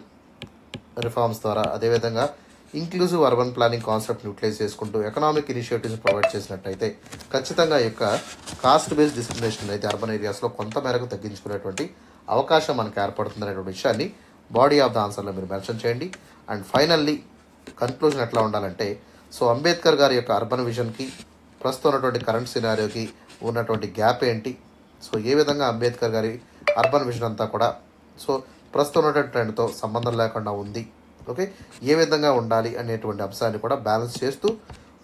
రిఫార్మ్స్ ద్వారా, అదేవిధంగా ఇంక్లూజివ్ అర్బన్ ప్లానింగ్ కాన్సెప్ట్ని యూటిలైజ్ చేసుకుంటూ ఎకనామిక్ ఇనిషియేటివ్స్ ప్రొవైడ్ చేసినట్టయితే ఖచ్చితంగా ఈ యొక్క కాస్ట్ బేస్డ్ డిస్క్రిమినేషన్ అయితే అర్బన్ ఏరియాస్లో కొంత మేరకు తగ్గించుకునేటువంటి అవకాశం మనకు ఏర్పడుతుంది అనేటువంటి విషయాన్ని బాడీ ఆఫ్ ద ఆన్సర్లో మీరు మెన్షన్ చేయండి. అండ్ ఫైనల్లీ కన్క్లూజన్ ఎట్లా ఉండాలంటే సో అంబేద్కర్ గారి యొక్క అర్బన్ విజన్కి ప్రస్తుతం ఉన్నటువంటి కరెంట్ సినారియోకి ఉన్నటువంటి గ్యాప్ ఏంటి, సో ఏ విధంగా అంబేద్కర్ గారి అర్బన్ విజన్ అంతా కూడా సో ప్రస్తుతం ఉన్నటువంటి ట్రెండ్తో సంబంధం లేకుండా ఉంది, ఓకే ఏ విధంగా ఉండాలి అనేటువంటి అంశాన్ని కూడా బ్యాలెన్స్ చేస్తూ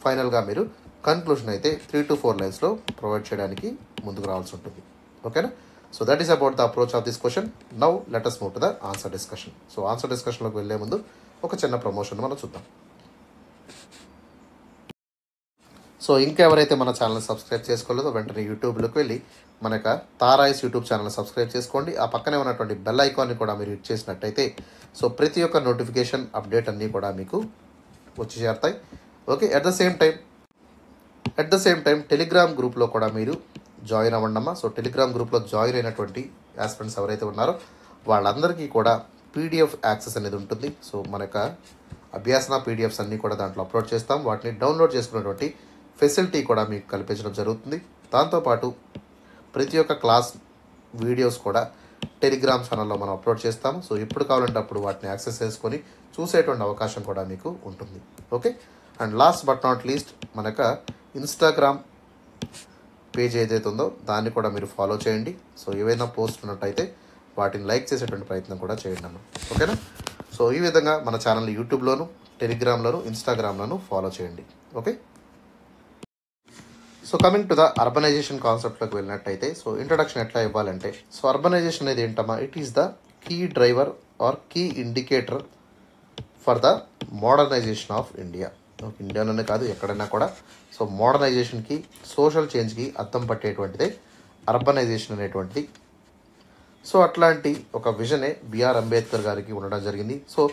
ఫైనల్గా మీరు కన్క్లూషన్ అయితే 3 to 4 లైన్స్లో ప్రొవైడ్ చేయడానికి ముందుకు రావాల్సి ఉంటుంది. ఓకేనా? So that is about the approach of this question. Now let us move to the answer discussion. So answer డిస్కషన్లోకి వెళ్ళే ముందు ఒక చిన్న ప్రమోషన్ మనం చూద్దాం. సో ఇంకా ఎవరైతే మన ఛానల్ సబ్స్క్రైబ్ చేసుకోలేదో వెంటనే యూట్యూబ్లోకి వెళ్ళి మన యొక్క తారాయిస్ యూట్యూబ్ ఛానల్ సబ్స్క్రైబ్ చేసుకోండి. ఆ పక్కనే ఉన్నటువంటి బెల్ ఐకాన్ని కూడా మీరు హిట్ చేసినట్టయితే సో ప్రతి ఒక్క నోటిఫికేషన్ అప్డేట్ అన్నీ కూడా మీకు వచ్చి చేరుతాయి. Okay, at the same time Telegram గ్రూప్లో కూడా మీరు జాయిన్ అవ్వండమ్మా. సో టెలిగ్రామ్ గ్రూప్లో జాయిన్ అయినటువంటి యాస్పిరెంట్స్ ఎవరైతే ఉన్నారో వాళ్ళందరికీ కూడా పీడిఎఫ్ యాక్సెస్ అనేది ఉంటుంది. సో మన యొక్క అభ్యాసన పీడిఎఫ్స్ అన్నీ కూడా దాంట్లో అప్లోడ్ చేస్తాం. వాటిని డౌన్లోడ్ చేసుకున్నటువంటి ఫెసిలిటీ కూడా మీకు కల్పించడం జరుగుతుంది. దాంతోపాటు ప్రతి ఒక్క క్లాస్ వీడియోస్ కూడా టెలిగ్రామ్ ఛానల్లో మనం అప్లోడ్ చేస్తాము. సో ఎప్పుడు కావాలంటే అప్పుడు వాటిని యాక్సెస్ చేసుకొని చూసేటువంటి అవకాశం కూడా మీకు ఉంటుంది. Okay, and last but not least మన యొక్క ఇన్స్టాగ్రామ్ పేజ్ ఏదైతే ఉందో దాన్ని కూడా మీరు ఫాలో చేయండి. సో ఏవైనా పోస్ట్ ఉన్నట్టయితే వాటిని లైక్ చేసేటువంటి ప్రయత్నం కూడా చేయండి అన్న. ఓకేనా? సో ఈ విధంగా మన ఛానల్ యూట్యూబ్లోను, టెలిగ్రామ్లోను, ఇన్స్టాగ్రామ్లోను ఫాలో చేయండి. Okay, so coming to the urbanization కాన్సెప్ట్లోకి వెళ్ళినట్టయితే సో ఇంట్రడక్షన్ ఎట్లా ఇవ్వాలంటే సో అర్బనైజేషన్ అనేది ఏంటమ్మా, it is the key driver or key indicator for the modernization of India. ఇండియాలోనే కాదు ఎక్కడైనా కూడా సో మోడర్నైజేషన్కి, సోషల్ చేంజ్కి అద్దం పట్టేటువంటిదే అర్బనైజేషన్ అనేటువంటిది. సో అట్లాంటి ఒక విజనే బిఆర్ అంబేద్కర్ గారికి ఉండడం జరిగింది. సో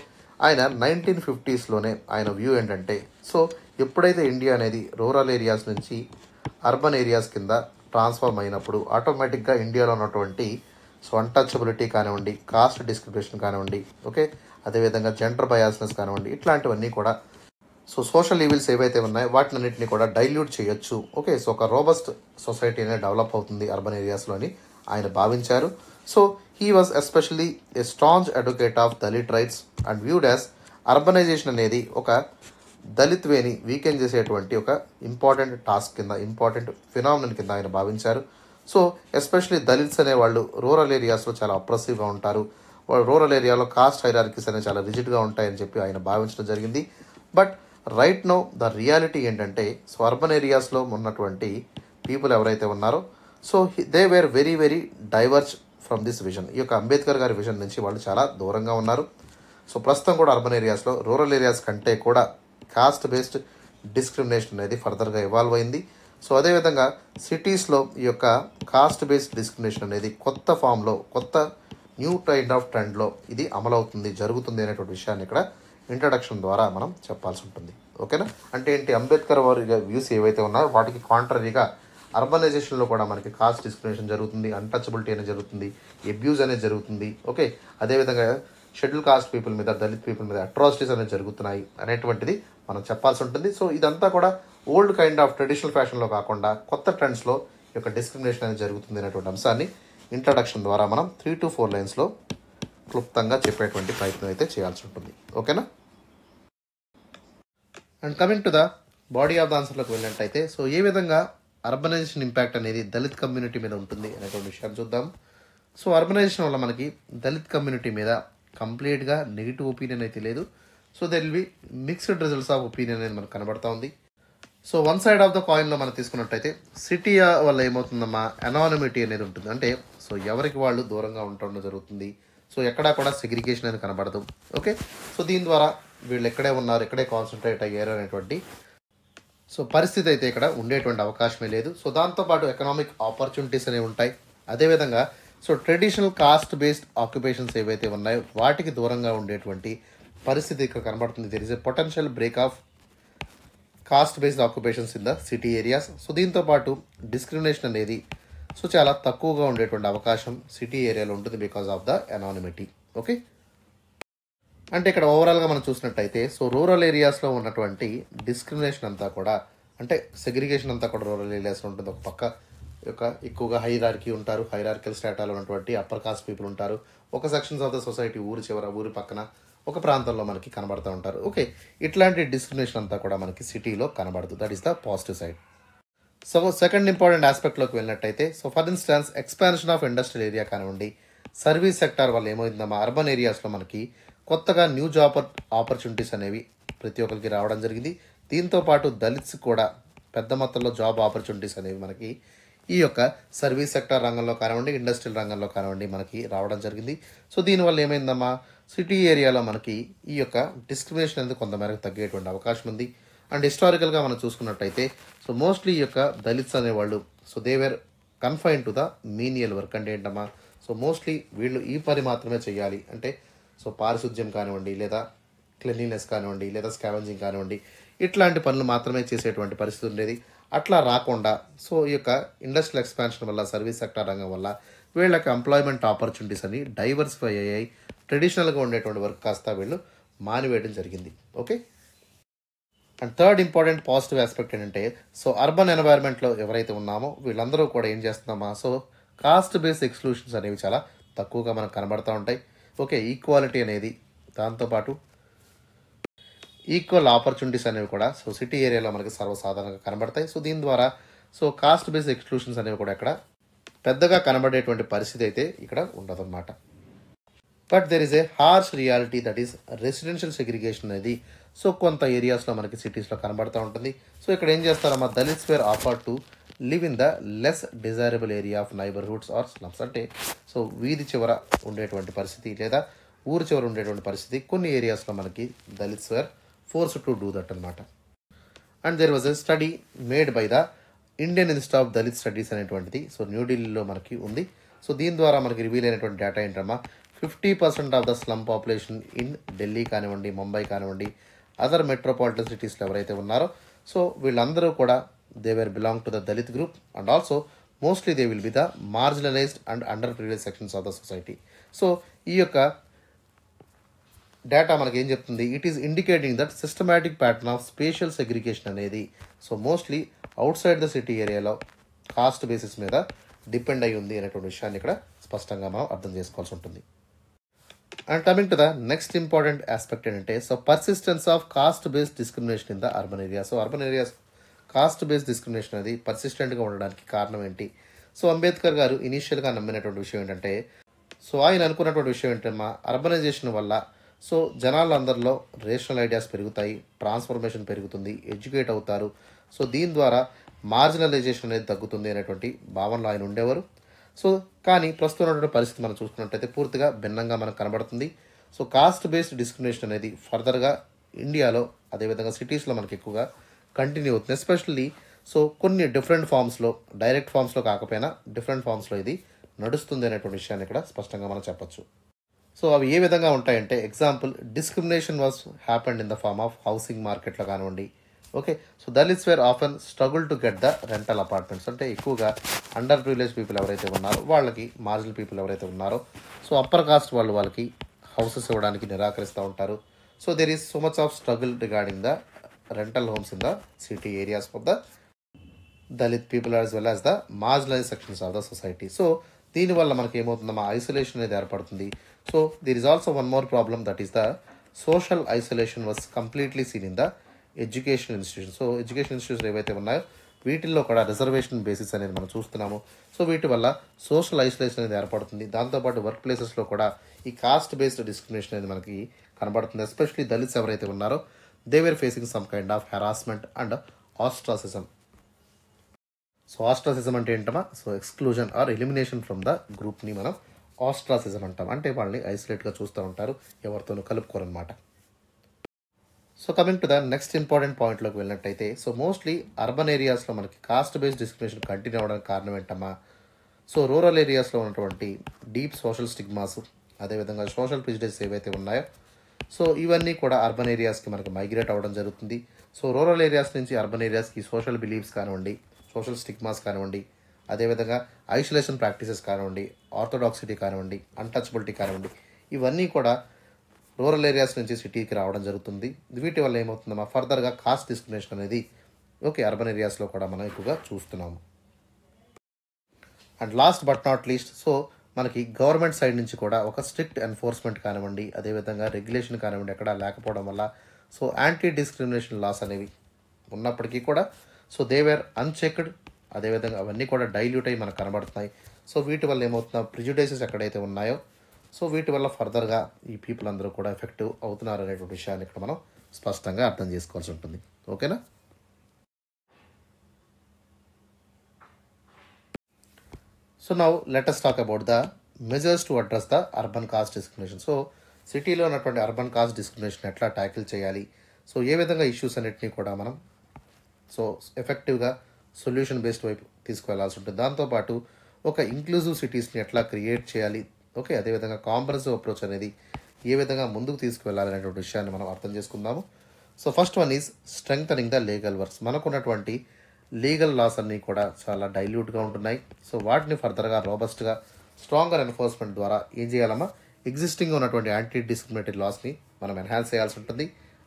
ఆయన 1950s ఆయన వ్యూ ఏంటంటే సో ఎప్పుడైతే ఇండియా అనేది రూరల్ ఏరియాస్ నుంచి అర్బన్ ఏరియాస్ కింద ట్రాన్స్ఫార్మ్ అయినప్పుడు ఆటోమేటిక్గా ఇండియాలో ఉన్నటువంటి సో అన్టచబిలిటీ కానివ్వండి, కాస్ట్ డిస్క్రిమినేషన్ కానివ్వండి, ఓకే, అదేవిధంగా జెండర్ బయాస్నెస్ కానివ్వండి, ఇట్లాంటివన్నీ కూడా సో సోషల్ ఈవిల్స్ ఏవైతే ఉన్నాయో వాటినన్నింటినీ కూడా డైల్యూట్ చేయొచ్చు. ఓకే, సో ఒక రోబస్ట్ సొసైటీ అనేది డెవలప్ అవుతుంది అర్బన్ ఏరియాస్లో అని ఆయన భావించారు. So he was especially a strong advocate of Dalit rights and viewed as urbanization అనేది ఒక దళిత్ వేని వీకెండ్ చేసేటువంటి ఒక ఇంపార్టెంట్ టాస్క్ కింద, ఇంపార్టెంట్ ఫినామినన్ కింద ఆయన భావించారు. సో ఎస్పెషల్లీ దళిత్స్ అనేవాళ్ళు రూరల్ ఏరియాస్లో చాలా అప్రెసివ్గా ఉంటారు. వాళ్ళు రూరల్ ఏరియాలో కాస్ట్ హైరార్కీస్ అనేవి చాలా రిజిడ్గా ఉంటాయని చెప్పి ఆయన భావించడం జరిగింది. But right now the reality ఏంటంటే సో అర్బన్ ఏరియాస్లో ఉన్నటువంటి పీపుల్ ఎవరైతే ఉన్నారో so they were very very diverge from this vision. ఈ యొక్క అంబేద్కర్ గారి విజన్ నుంచి వాళ్ళు చాలా దూరంగా ఉన్నారు. సో ప్రస్తుతం కూడా అర్బన్ ఏరియాస్లో రూరల్ ఏరియాస్ కంటే కూడా కాస్ట్ బేస్డ్ డిస్క్రిమినేషన్ అనేది ఫర్దర్గా ఇవాల్వ్ అయింది. సో అదేవిధంగా సిటీస్లో ఈ యొక్క కాస్ట్ బేస్డ్ డిస్క్రిమినేషన్ అనేది కొత్త ఫామ్లో, కొత్త న్యూ కైండ్ ఆఫ్ ట్రెండ్లో ఇది అమలవుతుంది, జరుగుతుంది అనేటువంటి విషయాన్ని ఇక్కడ ఇంట్రడక్షన్ ద్వారా మనం చెప్పాల్సి ఉంటుంది. ఓకేనా? అంటే ఏంటి, అంబేద్కర్ వారి వ్యూస్ ఏవైతే ఉన్నాయో వాటికి కాంట్రరీగా అర్బనైజేషన్లో కూడా మనకి కాస్ట్ డిస్క్రిమినేషన్ జరుగుతుంది, అన్టచబిలిటీ అనేది జరుగుతుంది, అబ్యూజ్ అనేది జరుగుతుంది. ఓకే, అదేవిధంగా షెడ్యూల్ కాస్ట్ పీపుల్ మీద, దళిత్ పీపుల్ మీద అట్రాసిటీస్ అనేది జరుగుతున్నాయి అనేటువంటిది మనం చెప్పాల్సి ఉంటుంది. సో ఇదంతా కూడా ఓల్డ్ కైండ్ ఆఫ్ ట్రెడిషనల్ ఫ్యాషన్లో కాకుండా కొత్త ట్రెండ్స్లో ఈ యొక్క డిస్క్రిమినేషన్ అనేది జరుగుతుంది అనేటువంటి అంశాన్ని ఇంట్రడక్షన్ ద్వారా మనం 3 to 4 లైన్స్లో క్లుప్తంగా చెప్పేటువంటి ప్రయత్నం అయితే చేయాల్సి ఉంటుంది. ఓకేనా? And coming to the body of the ఆన్సర్లోకి వెళ్ళినట్టయితే సో ఏ విధంగా అర్బనైజేషన్ ఇంపాక్ట్ అనేది దళిత్ కమ్యూనిటీ మీద ఉంటుంది అనేటువంటి విషయాన్ని చూద్దాం. సో అర్బనైజేషన్ వల్ల మనకి దళిత్ కమ్యూనిటీ మీద కంప్లీట్గా నెగిటివ్ ఒపీనియన్ అయితే లేదు. So there will be mixed results of opinion అనేది మనకు కనబడతా ఉంది. So one side of the కాయిన్లో మనం తీసుకున్నట్టయితే సిటీ వల్ల ఏమవుతుందమ్మా, అనానిమిటీ అనేది ఉంటుంది. అంటే సో ఎవరికి వాళ్ళు దూరంగా ఉండడం జరుగుతుంది. సో ఎక్కడా కూడా సెగ్రిగేషన్ అనేది కనబడదు. ఓకే, సో దీని ద్వారా వీళ్ళు ఎక్కడే ఉన్నారు, ఎక్కడే కాన్సన్ట్రేట్ అయ్యారు అనేటువంటి సో పరిస్థితి అయితే ఇక్కడ ఉండేటువంటి అవకాశమే లేదు. సో దాంతోపాటు ఎకనామిక్ ఆపర్చునిటీస్ అనేవి ఉంటాయి. అదేవిధంగా so traditional cost based occupations ఏవైతే ఉన్నాయో వాటికి దూరంగా ఉండేటువంటి పరిస్థితి ఇక్కడ కనబడుతుంది. There is a potential break of caste based occupations in the city areas. So దీంతోపాటు డిస్క్రిమినేషన్ అనేది సో చాలా తక్కువగా ఉండేటువంటి అవకాశం సిటీ ఏరియాలో ఉంటుంది because of the anonymity. Okay, అంటే ఇక్కడ ఓవరాల్గా మనం చూసినట్టయితే సో రూరల్ ఏరియాస్లో ఉన్నటువంటి డిస్క్రిమినేషన్ అంతా కూడా, అంటే సెగ్రిగేషన్ అంతా కూడా రూరల్ ఏరియాస్లో ఉంటుంది. ఒక పక్క యొక్క ఎక్కువగా హైరార్కీ ఉంటారు, హైరార్కికల్ స్టాటాలో ఉన్నటువంటి అప్పర్ కాస్ట్ పీపుల్ ఉంటారు. ఒక సెక్షన్స్ ఆఫ్ ద సొసైటీ ఊరి చివర, ఊరి పక్కన ఒక ప్రాంతంలో మనకి కనబడుతూ ఉంటారు. ఓకే, ఇట్లాంటి డిస్క్రిమినేషన్ అంతా కూడా మనకి సిటీలో కనబడదు. That is the positive side. So second important ఆస్పెక్ట్లోకి వెళ్ళినట్టయితే so for instance expansion of industrial area కానివ్వండి, సర్వీస్ సెక్టార్ వల్ల ఏమైందమ్మా, అర్బన్ ఏరియాస్లో మనకి కొత్తగా న్యూ జాబ్ ఆపర్చునిటీస్ అనేవి ప్రతి ఒక్కరికి రావడం జరిగింది. దీంతో పాటు దళిత్స్ కూడా పెద్ద మొత్తంలో జాబ్ ఆపర్చునిటీస్ అనేవి మనకి ఈ యొక్క సర్వీస్ సెక్టర్ రంగంలో కానివ్వండి, ఇండస్ట్రియల్ రంగంలో కానివ్వండి మనకి రావడం జరిగింది. సో దీనివల్ల ఏమైందమ్మా, సిటీ ఏరియాలో మనకి ఈ యొక్క డిస్క్రిమినేషన్ అనేది కొంతమేరకు తగ్గేటువంటి అవకాశం ఉంది. అండ్ హిస్టారికల్గా మనం చూసుకున్నట్టయితే సో మోస్ట్లీ ఈ యొక్క దళిత్స్ అనేవాళ్ళు so they were confine to the menial work. అంటే ఏంటమ్మా, సో మోస్ట్లీ వీళ్ళు ఈ పని మాత్రమే చేయాలి, అంటే సో పారిశుద్ధ్యం కానివ్వండి, లేదా క్లీన్లీనెస్ కానివ్వండి, లేదా స్కావెంజింగ్ కానివ్వండి, ఇట్లాంటి పనులు మాత్రమే చేసేటువంటి పరిస్థితి ఉండేది. అట్లా రాకుండా సో ఈ యొక్క ఇండస్ట్రియల్ ఎక్స్పాన్షన్ వల్ల, సర్వీస్ సెక్టర్ రంగం వల్ల వీళ్ళకి ఎంప్లాయ్మెంట్ ఆపర్చునిటీస్ అని డైవర్సిఫై అయ్యాయి. ట్రెడిషనల్గా ఉండేటువంటి వర్క్ కాస్త వీళ్ళు మానివేయడం జరిగింది. Okay. And third important positive aspect ఏంటంటే, సో అర్బన్ ఎన్వైర్న్మెంట్లో ఎవరైతే ఉన్నామో వీళ్ళందరూ కూడా ఏం చేస్తున్నామా, సో కాస్ట్ బేస్ ఎక్స్క్లూషన్స్ అనేవి చాలా తక్కువగా మనకు కనబడుతూ ఉంటాయి. ఓకే, ఈక్వాలిటీ అనేది, దాంతోపాటు ఈక్వల్ ఆపర్చునిటీస్ అనేవి కూడా సో సిటీ ఏరియాలో మనకి సర్వసాధారణంగా కనబడతాయి. సో దీని ద్వారా సో కాస్ట్ బేస్ ఎక్స్క్లూషన్స్ అనేవి కూడా ఇక్కడ పెద్దగా కనబడేటువంటి పరిస్థితి అయితే ఇక్కడ ఉండదన్నమాట. But there is a harsh reality, that is residential segregation అనేది సో కొంత ఏరియాస్లో మనకి సిటీస్లో కనబడుతూ ఉంటుంది. సో ఇక్కడ ఏం చేస్తారమ్మా, Dalits were offer to live in the less desirable area of neighbourhoods or slums. అంటే సో వీధి చివర ఉండేటువంటి పరిస్థితి లేదా ఊరు చివర ఉండేటువంటి పరిస్థితి కొన్ని ఏరియాస్లో మనకి Dalits were forced to do that అనమాట. And there was a study made by the Indian Institute of Dalit studies అనేటువంటిది సో న్యూఢిల్లీలో మనకి ఉంది. సో దీని ద్వారా మనకి రివీల్ అయినటువంటి డేటా ఏంటమ్మా, 50% of the slum population in Delhi కానివ్వండి, ముంబై కానివ్వండి, అదర్ మెట్రోపాలిటన్ సిటీస్లో ఎవరైతే ఉన్నారో సో వీళ్ళందరూ కూడా they were belong to the Dalit group. And also mostly they will be the marginalized and under privilege sections of the society. So ఈ యొక్క డేటా మనకి ఏం చెప్తుంది, it is indicating that systematic pattern of spatial segregation అనేది so mostly outside the city ఏరియాలో caste basis మీద depend అయి ఉంది అనేటువంటి విషయాన్ని ఇక్కడ స్పష్టంగా మనం అర్థం చేసుకోవాల్సి ఉంటుంది. And coming to the next important aspect ఏంటంటే, so persistence of caste based discrimination in the urban area. So urban areas caste based discrimination అనేది పర్సిస్టెంట్గా ఉండడానికి కారణం ఏంటి? సో అంబేద్కర్ గారు ఇనీషియల్గా నమ్మినటువంటి విషయం ఏంటంటే, సో ఆయన అనుకున్నటువంటి విషయం ఏంటమ్మా, అర్బనైజేషన్ వల్ల సో జనాలందరిలో రేషనల్ ఐడియాస్ పెరుగుతాయి, ట్రాన్స్ఫర్మేషన్ పెరుగుతుంది, ఎడ్యుకేట్ అవుతారు. సో దీని ద్వారా మార్జినలైజేషన్ అనేది తగ్గుతుంది అనేటువంటి భావనలో ఆయన ఉండేవారు. సో కానీ ప్రస్తుతం ఉన్నటువంటి పరిస్థితి మనం చూసుకున్నట్టయితే పూర్తిగా భిన్నంగా మనకు కనబడుతుంది. సో కాస్ట్ బేస్డ్ డిస్క్రిమినేషన్ అనేది ఫర్దర్గా ఇండియాలో అదేవిధంగా సిటీస్లో మనకి ఎక్కువగా కంటిన్యూ అవుతుంది. ఎస్పెషల్లీ సో కొన్ని డిఫరెంట్ ఫామ్స్లో, డైరెక్ట్ ఫామ్స్లో కాకపోయినా డిఫరెంట్ ఫామ్స్లో ఇది నడుస్తుంది అనేటువంటి విషయాన్ని ఇక్కడ స్పష్టంగా మనం చెప్పొచ్చు. సో అవి ఏ విధంగా ఉంటాయంటే, example discrimination was happened in the form of housing మార్కెట్లో కానివ్వండి. Okay, so Dalits were often struggle to get the rental apartments. అంటే ఎక్కువగా అండర్ ప్రివిలేజ్ పీపుల్ ఎవరైతే ఉన్నారో వాళ్ళకి, మార్జినల్ పీపుల్ ఎవరైతే ఉన్నారో సో అప్పర్ కాస్ట్ వాళ్ళకి హౌసెస్ ఇవ్వడానికి నిరాకరిస్తూ ఉంటారు. So there is so much of struggle regarding the rental homes in the city areas of the Dalit people as well as the marginalize sections of the society. So దీనివల్ల మనకి ఏమవుతుందమ్మా, isolation అనేది ఏర్పడుతుంది. So there is also one more problem, that is the social isolation was completely seen in the education institution. So education institution ఏవైతే ఉన్నాయో వీటిల్లో కూడా reservation basis అనేది మనం చూస్తున్నాము. సో వీటి వల్ల సోషల్ ఐసోలేషన్ అనేది ఏర్పడుతుంది. దాంతోపాటు వర్క్ ప్లేసెస్లో కూడా ఈ కాస్ట్ బేస్డ్ డిస్క్రిమినేషన్ అనేది మనకి కనబడుతుంది. ఎస్పెషలీ దళిత్స్ ఎవరైతే ఉన్నారో they were facing some kind of harassment and ostracism. So ostracism అంటే ఏంటమ్మా, so exclusion or elimination from the గ్రూప్ని మనం ఆస్ట్రాసిజం అంటాం. అంటే వాళ్ళని ఐసోలేట్గా చూస్తూ ఉంటారు, ఎవరితోనూ కలుపుకోరనమాట. So coming to the next important పాయింట్లోకి వెళ్ళినట్టయితే, సో మోస్ట్లీ అర్బన్ ఏరియాస్లో మనకి కాస్ట్ బేస్డ్ డిస్క్రిమినేషన్ కంటిన్యూ అవ్వడానికి కారణం ఏంటమ్మా, సో రూరల్ ఏరియాస్లో ఉన్నటువంటి డీప్ సోషల్ స్టిగ్మాస్, అదేవిధంగా సోషల్ ప్రిజుడిస్ ఏవైతే ఉన్నాయో సో ఇవన్నీ కూడా అర్బన్ ఏరియాస్కి మనకి మైగ్రేట్ అవ్వడం జరుగుతుంది. సో రూరల్ ఏరియాస్ నుంచి అర్బన్ ఏరియాస్కి సోషల్ బిలీఫ్స్ కానివ్వండి, సోషల్ స్టిగ్మాస్ కానివ్వండి, అదేవిధంగా ఐసోలేషన్ ప్రాక్టీసెస్ కానివ్వండి, ఆర్థోడాక్సిటీ కానివ్వండి, అన్టచబిలిటీ కానివ్వండి, ఇవన్నీ కూడా రూరల్ ఏరియాస్ నుంచి సిటీకి రావడం జరుగుతుంది. వీటి వల్ల ఏమవుతుందమ్మా, ఫర్దర్గా కాస్ట్ డిస్క్రిమినేషన్ అనేది అర్బన్ ఏరియాస్లో కూడా మనం ఎక్కువగా చూస్తున్నాము. And last but not least, so మనకి గవర్నమెంట్ సైడ్ నుంచి కూడా ఒక స్ట్రిక్ట్ ఎన్ఫోర్స్మెంట్ కానివ్వండి, అదేవిధంగా రెగ్యులేషన్ కానివ్వండి ఎక్కడ లేకపోవడం వల్ల సో యాంటీ డిస్క్రిమినేషన్ లాస్ అనేవి ఉన్నప్పటికీ కూడా సో దే వేర్ అన్చెక్డ్, అదేవిధంగా అవన్నీ కూడా డైల్యూట్ అయ్యి మనకు కనబడుతున్నాయి. సో వీటి వల్ల ఏమవుతుందో ప్రిజుడైసెస్ ఎక్కడైతే ఉన్నాయో సో వీటి వల్ల ఫర్దర్గా ఈ పీపుల్ అందరూ కూడా ఎఫెక్టివ్ అవుతున్నారు అనేటువంటి విషయాన్ని ఇక్కడ మనం స్పష్టంగా అర్థం చేసుకోవాల్సి ఉంటుంది. ఓకేనా. So now let us talk about the measures to address the urban cost discrimination. So సిటీలో ఉన్నటువంటి అర్బన్ కాస్ట్ డిస్క్రిమినేషన్ ఎట్లా ట్యాకిల్ చేయాలి, సో ఏ విధంగా ఇష్యూస్ అన్నిటినీ కూడా మనం సో ఎఫెక్టివ్గా సొల్యూషన్ బేస్డ్ వైపు తీసుకువెళ్లాల్సి ఉంటుంది. దాంతోపాటు ఒక ఇంక్లూజివ్ సిటీస్ని ఎట్లా క్రియేట్ చేయాలి, ఓకే, అదేవిధంగా కాంప్రహెన్సివ్ అప్రోచ్ అనేది ఏ విధంగా ముందుకు తీసుకువెళ్ళాలనేటువంటి విషయాన్ని మనం అర్థం చేసుకుందాము. So first one is strengthening the legal works. మనకున్నటువంటి లీగల్ లాస్ అన్నీ కూడా చాలా డైల్యూట్గా ఉంటున్నాయి. సో వాటిని ఫర్దర్గా రోబస్ట్గా స్ట్రాంగర్ ఎన్ఫోర్స్మెంట్ ద్వారా ఏం చేయాలమ్మా, ఎగ్జిస్టింగ్ ఉన్నటువంటి యాంటీ డిస్క్రిమినేటరీ లాస్ని మనం ఎన్హాన్స్ చేయాల్సి ఉంటుంది.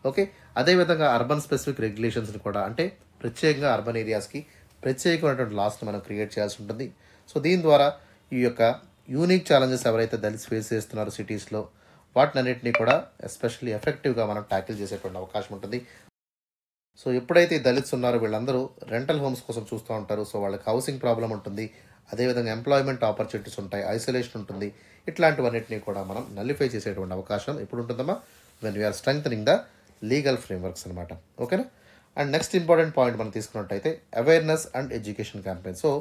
ఓకే, అదేవిధంగా అర్బన్ స్పెసిఫిక్ రెగ్యులేషన్స్ని కూడా, అంటే ప్రత్యేకంగా అర్బన్ ఏరియాస్కి ప్రత్యేకమైనటువంటి లాస్ని మనం క్రియేట్ చేయాల్సి ఉంటుంది. సో దీని ద్వారా ఈ యొక్క యూనిక్ ఛాలెంజెస్ ఎవరైతే దళిత్స్ ఫేస్ చేస్తున్నారో సిటీస్లో, వాటినన్నింటినీ కూడా ఎస్పెషల్లీ ఎఫెక్టివ్గా మనం ట్యాకిల్ చేసేటువంటి అవకాశం ఉంటుంది. సో ఎప్పుడైతే దళిత్స్ ఉన్నారో వీళ్ళందరూ రెంటల్ హోమ్స్ కోసం చూస్తూ ఉంటారు. సో వాళ్ళకి హౌసింగ్ ప్రాబ్లం ఉంటుంది, అదేవిధంగా ఎంప్లాయ్మెంట్ ఆపర్చునిటీస్ ఉంటాయి, ఐసోలేషన్ ఉంటుంది. ఇట్లాంటివన్నింటినీ కూడా మనం నల్లిఫై చేసేటువంటి అవకాశం ఎప్పుడు ఉంటుందమ్మా, when we are strengthening the legal frameworks అనమాట. ఓకేనా. అండ్ నెక్స్ట్ ఇంపార్టెంట్ పాయింట్ మనం తీసుకున్నట్టయితే awareness and education campaign. So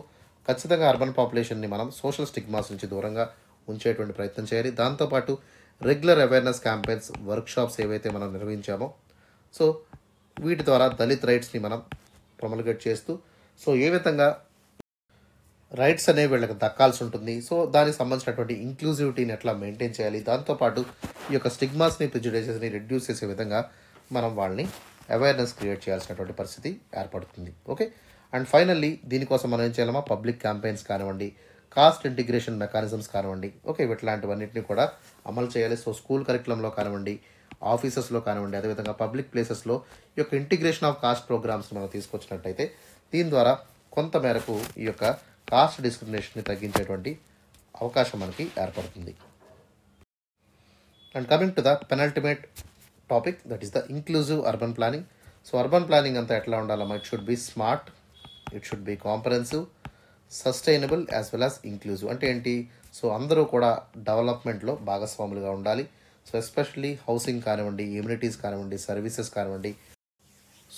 ఖచ్చితంగా అర్బన్ పాపులేషన్ని మనం సోషల్ స్టిగ్మాస్ నుంచి దూరంగా ఉంచేటువంటి ప్రయత్నం చేయాలి. దాంతోపాటు రెగ్యులర్ అవేర్నెస్ క్యాంపెయిన్స్, వర్క్షాప్స్ ఏవైతే మనం నిర్వహించామో, సో వీటి ద్వారా దళిత్ రైట్స్ని మనం ప్రొమల్గేట్ చేస్తూ, సో ఏ విధంగా రైట్స్ అనేవి వీళ్ళకి దక్కాల్సి ఉంటుంది, సో దానికి సంబంధించినటువంటి ఇంక్లూజివిటీని ఎట్లా మెయింటైన్ చేయాలి, దాంతోపాటు ఈ యొక్క స్టిగ్మాస్ని, ప్రిజుడైసెస్ని రెడ్యూస్ చేసే విధంగా మనం వాళ్ళని అవేర్నెస్ క్రియేట్ చేయాల్సినటువంటి పరిస్థితి ఏర్పడుతుంది. ఓకే. అండ్ ఫైనల్లీ దీనికోసం మనం ఏం చేయాలమ్మా, పబ్లిక్ క్యాంపెయిన్స్ కానివ్వండి, కాస్ట్ ఇంటిగ్రేషన్ మెకానిజమ్స్ కానివ్వండి, ఓకే, ఇట్లాంటివన్నింటినీ కూడా అమలు చేయాలి. సో స్కూల్ కరికులంలో కానివ్వండి, ఆఫీసెస్లో కానివ్వండి, అదేవిధంగా పబ్లిక్ ప్లేసెస్లో ఈ యొక్క ఇంటిగ్రేషన్ ఆఫ్ కాస్ట్ ప్రోగ్రామ్స్ని మనం తీసుకొచ్చినట్టయితే దీని ద్వారా కొంత మేరకు ఈ యొక్క కాస్ట్ డిస్క్రిమినేషన్ని తగ్గించేటువంటి అవకాశం మనకి ఏర్పడుతుంది. And coming to the penultimate topic, that is the inclusive urban planning. So urban planning అంతా ఎట్లా ఉండాలమ్మా, it should be smart, it should be comprehensive, sustainable as well as inclusive. అంటే ఏంటి, సో అందరూ కూడా డెవలప్మెంట్లో భాగస్వాములుగా ఉండాలి. సో ఎస్పెషల్లీ హౌసింగ్ కానివ్వండి, ఇమ్యూనిటీస్ కానివ్వండి, సర్వీసెస్ కానివ్వండి,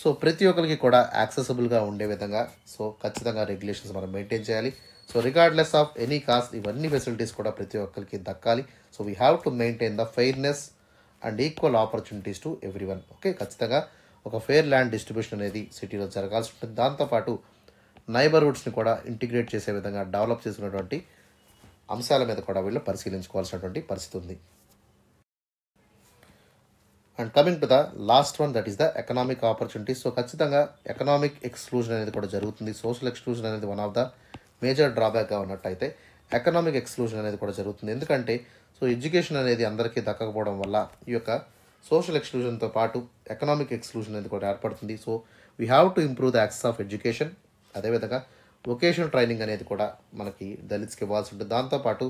సో ప్రతి ఒక్కరికి కూడా యాక్సెసిబుల్గా ఉండే విధంగా సో ఖచ్చితంగా రెగ్యులేషన్స్ మనం మెయింటైన్ చేయాలి. So regardless of any caste ఇవన్నీ ఫెసిలిటీస్ కూడా ప్రతి ఒక్కరికి దక్కాలి. So we have to maintain the fairness and equal opportunities to everyone. Okay, ఖచ్చితంగా ఒక ఫెయిర్ ల్యాండ్ డిస్ట్రిబ్యూషన్ అనేది సిటీలో జరగాల్సి ఉంటుంది. దాంతోపాటు నైబర్హుడ్స్ని కూడా ఇంటిగ్రేట్ చేసే విధంగా డెవలప్ చేసుకున్నటువంటి అంశాల మీద కూడా వీళ్ళు పరిశీలించుకోవాల్సినటువంటి పరిస్థితి ఉంది. And coming to the last one, that is the economic opportunities. So ఖచ్చితంగా ఎకనామిక్ ఎక్స్క్లూజన్ అనేది కూడా జరుగుతుంది. సోషల్ ఎక్స్క్లూజన్ అనేది వన్ ఆఫ్ ద మేజర్ డ్రాబ్యాక్గా ఉన్నట్టయితే ఎకనామిక్ ఎక్స్క్లూజన్ అనేది కూడా జరుగుతుంది. ఎందుకంటే సో ఎడ్యుకేషన్ అనేది అందరికీ దక్కకపోవడం వల్ల ఈ యొక్క సోషల్ ఎక్స్క్లూజన్తో పాటు ఎకనామిక్ ఎక్స్క్లూజన్ అనేది కూడా ఏర్పడుతుంది. So we have to improve the access of education. అదేవిధంగా వొకేషనల్ ట్రైనింగ్ అనేది కూడా మనకి దళిత్స్కి ఇవ్వాల్సి ఉంటుంది. దాంతోపాటు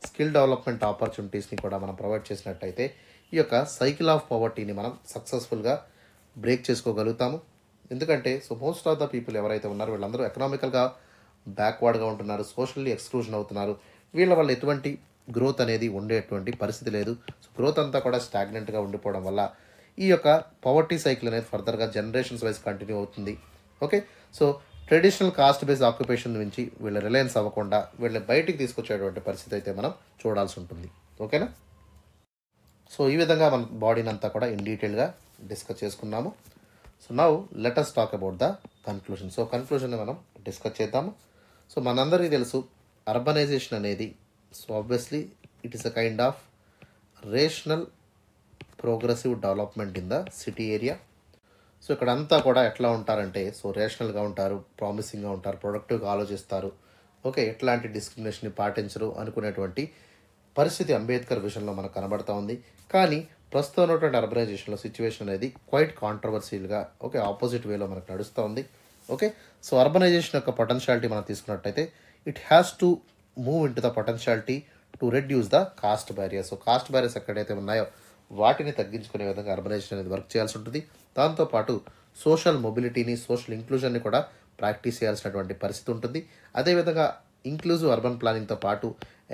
స్కిల్ డెవలప్మెంట్ ఆపర్చునిటీస్ని కూడా మనం ప్రొవైడ్ చేసినట్టయితే ఈ యొక్క సైకిల్ ఆఫ్ పవర్టీని మనం సక్సెస్ఫుల్గా బ్రేక్ చేసుకోగలుగుతాము. ఎందుకంటే so most of the people ఎవరైతే ఉన్నారో వీళ్ళందరూ ఎకనామికల్గా బ్యాక్వర్డ్గా ఉంటున్నారు, సోషల్లీ ఎక్స్క్లూజన్ అవుతున్నారు. వీళ్ళ వల్ల ఎటువంటి గ్రోత్ అనేది ఉండేటువంటి పరిస్థితి లేదు. సో గ్రోత్ అంతా కూడా స్టాగ్నెంట్గా ఉండిపోవడం వల్ల ఈ యొక్క పవర్టీ సైకిల్ అనేది ఫర్దర్గా జనరేషన్స్ వైజ్ కంటిన్యూ అవుతుంది. Okay, so traditional cost based occupation నుంచి వీళ్ళ రిలయన్స్ అవ్వకుండా వీళ్ళని బయటికి తీసుకొచ్చేటువంటి పరిస్థితి అయితే మనం చూడాల్సి ఉంటుంది. ఓకేనా. సో ఈ విధంగా మన బాడీని అంతా కూడా ఇన్ డీటెయిల్గా డిస్కస్ చేసుకున్నాము. So now let us talk about the conclusion. So కన్క్లూజన్ని మనం డిస్కస్ చేద్దాము. సో మనందరికీ తెలుసు అర్బనైజేషన్ అనేది so obviously it is a kind of rational progressive development in the city area. So ఇక్కడ అంతా కూడా ఎట్లా ఉంటారంటే సో రేషనల్గా ఉంటారు, ప్రామిసింగ్గా ఉంటారు, ప్రొడక్టివ్గా ఆలోచిస్తారు. ఓకే, ఎట్లాంటి డిస్క్రిమినేషన్ని పాటించరు అనుకునేటువంటి పరిస్థితి అంబేద్కర్ విషయంలో మనకు కనబడతా ఉంది. కానీ ప్రస్తుతం ఉన్నటువంటి అర్బనైజేషన్లో సిచ్యువేషన్ అనేది క్వైట్ కాంట్రవర్సీల్గా ఓకే ఆపోజిట్ వేలో మనకు నడుస్తూ ఉంది. ఓకే, సో అర్బనైజేషన్ యొక్క పొటెన్షియాలిటీ మనం తీసుకున్నట్టయితే it has to move in to the potentiality to reduce the cost barriers. So cost barriers ఎక్కడైతే ఉన్నాయో వాటిని తగ్గించుకునే విధంగా అర్బనైజేషన్ అనేది వర్క్ చేయాల్సి ఉంటుంది. దాంతోపాటు సోషల్ మొబిలిటీని, సోషల్ ఇంక్లూజన్ని కూడా ప్రాక్టీస్ చేయాల్సినటువంటి పరిస్థితి ఉంటుంది. అదేవిధంగా ఇంక్లూజివ్ అర్బన్ ప్లానింగ్తో పాటు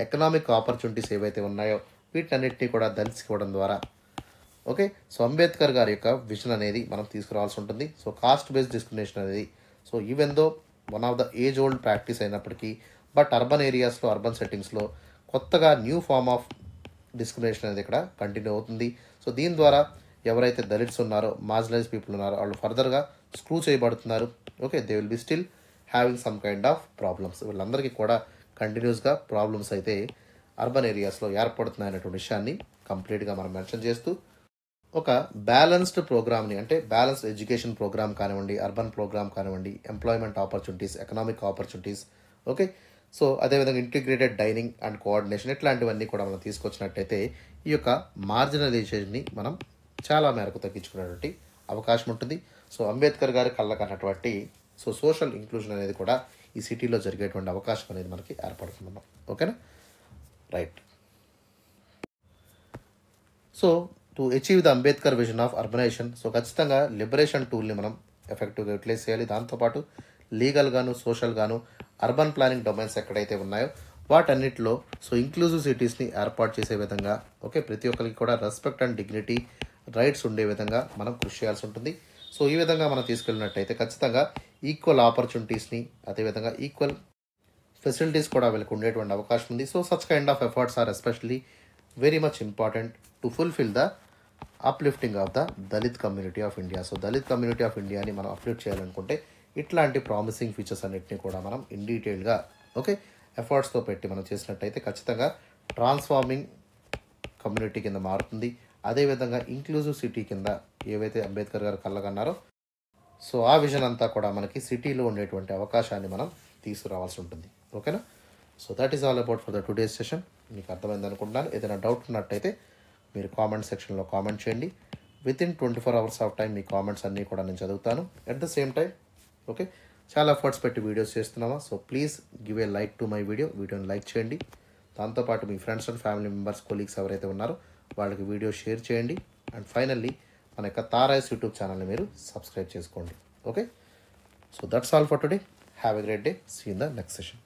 ఎకనామిక్ ఆపర్చునిటీస్ ఏవైతే ఉన్నాయో వీటన్నిటిని కూడా దళిత్స్కి ఇవ్వడం ద్వారా ఓకే. సో అంబేద్కర్ గారి యొక్క విజన్ అనేది మనం తీసుకురావాల్సి ఉంటుంది. సో కాస్ట్ బేస్డ్ డిస్క్రిమినేషన్ అనేది so even though one of the age old practice అయినప్పటికీ బట్ అర్బన్ ఏరియాస్లో అర్బన్ సెట్టింగ్స్లో కొత్తగా న్యూ ఫార్మ్ ఆఫ్ డిస్క్రిమినేషన్ అనేది ఇక్కడ కంటిన్యూ అవుతుంది. సో దీని ద్వారా ఎవరైతే దళిట్స్ ఉన్నారో మార్జినలైజ్ పీపుల్ ఉన్నారో వాళ్ళు ఫర్దర్గా స్క్రూ చేయబడుతున్నారు. Okay, they will be still having some kind of problems. వీళ్ళందరికీ కూడా కంటిన్యూస్గా ప్రాబ్లమ్స్ అయితే అర్బన్ ఏరియాస్లో ఏర్పడుతున్నాయనేటువంటి విషయాన్ని కంప్లీట్గా మనం మెన్షన్ చేస్తూ ఒక బ్యాలెన్స్డ్ ప్రోగ్రామ్ని అంటే బ్యాలెన్స్డ్ ఎడ్యుకేషన్ ప్రోగ్రామ్ కానివ్వండి, అర్బన్ ప్రోగ్రామ్ కానివ్వండి, employment opportunities, economic opportunities, okay. So అదేవిధంగా ఇంటిగ్రేటెడ్ డైనింగ్ అండ్ కోఆర్డినేషన్ ఇట్లాంటివన్నీ కూడా మనం తీసుకొచ్చినట్టయితే ఈ యొక్క మార్జినలైజేషన్ని మనం చాలా మేరకు తగ్గించుకునేటువంటి అవకాశం ఉంటుంది. సో అంబేద్కర్ గారి కళ్ళకన్నటువంటి సో సోషల్ ఇంక్లూజన్ అనేది కూడా ఈ సిటీలో జరిగేటువంటి అవకాశం అనేది మనకి ఏర్పడుతుందన్నమాట. ఓకేనా, right. So to achieve the Ambedkar vision of urbanization so ఖచ్చితంగా లిబరేషన్ టూల్ని మనం ఎఫెక్టివ్గా యూటిలైజ్ చేయాలి. దాంతోపాటు లీగల్గాను సోషల్గాను అర్బన్ ప్లానింగ్ డొమైన్స్ ఎక్కడైతే ఉన్నాయో వాటన్నిటిలో సో ఇంక్లూజివ్ సిటీస్ని ఏర్పాటు చేసే విధంగా ఓకే ప్రతి ఒక్కరికి కూడా రెస్పెక్ట్ అండ్ డిగ్నిటీ రైట్స్ ఉండే విధంగా మనం కృషి చేయాల్సి ఉంటుంది. సో ఈ విధంగా మనం తీసుకెళ్ళినట్టయితే ఖచ్చితంగా ఈక్వల్ ఆపర్చునిటీస్ని అదేవిధంగా ఈక్వల్ ఫెసిలిటీస్ కూడా వీళ్ళకి ఉండేటువంటి అవకాశం ఉంది. So such kind of efforts are especially very much important to fulfil the uplifting of the Dalit community of India. So Dalit community of ఇండియాని మనం అప్లిఫ్ట్ చేయాలనుకుంటే ఇట్లాంటి ప్రామిసింగ్ ఫీచర్స్ అన్నిటిని కూడా మనం ఇన్ డీటెయిల్గా ఓకే ఎఫర్ట్స్తో పెట్టి మనం చేసినట్టయితే ఖచ్చితంగా ట్రాన్స్ఫార్మింగ్ కమ్యూనిటీ కింద మారుతుంది. అదేవిధంగా ఇంక్లూజివ్ సిటీ కింద ఏవైతే అంబేద్కర్ గారు కళ్ళగన్నారో సో ఆ విజన్ అంతా కూడా మనకి సిటీలో ఉండేటువంటి అవకాశాన్ని మనం తీసుకురావాల్సి ఉంటుంది. ఓకేనా, so that is all about for the today's session. మీకు అర్థమైంది అనుకుంటున్నాను. ఏదైనా డౌట్ ఉన్నట్టయితే మీరు కామెంట్ సెక్షన్లో కామెంట్ చేయండి. వితిన్ 24 hours ఆఫ్ టైం మీ కామెంట్స్ అన్నీ కూడా నేను చదువుతాను. At the same time okay చాలా ఎఫర్ట్స్ పెట్టి వీడియోస్ చేస్తున్నామా. So please give a like to my వీడియోని లైక్ చేయండి. దాంతోపాటు మీ friends and family members colleagues ఎవరైతే ఉన్నారో వాళ్ళకి వీడియో షేర్ చేయండి. అండ్ ఫైనల్లీ మన యొక్క తారాయస్ యూట్యూబ్ ఛానల్ని మీరు సబ్స్క్రైబ్ చేసుకోండి. Okay, so that's all for today. Have a great day. See in the next session.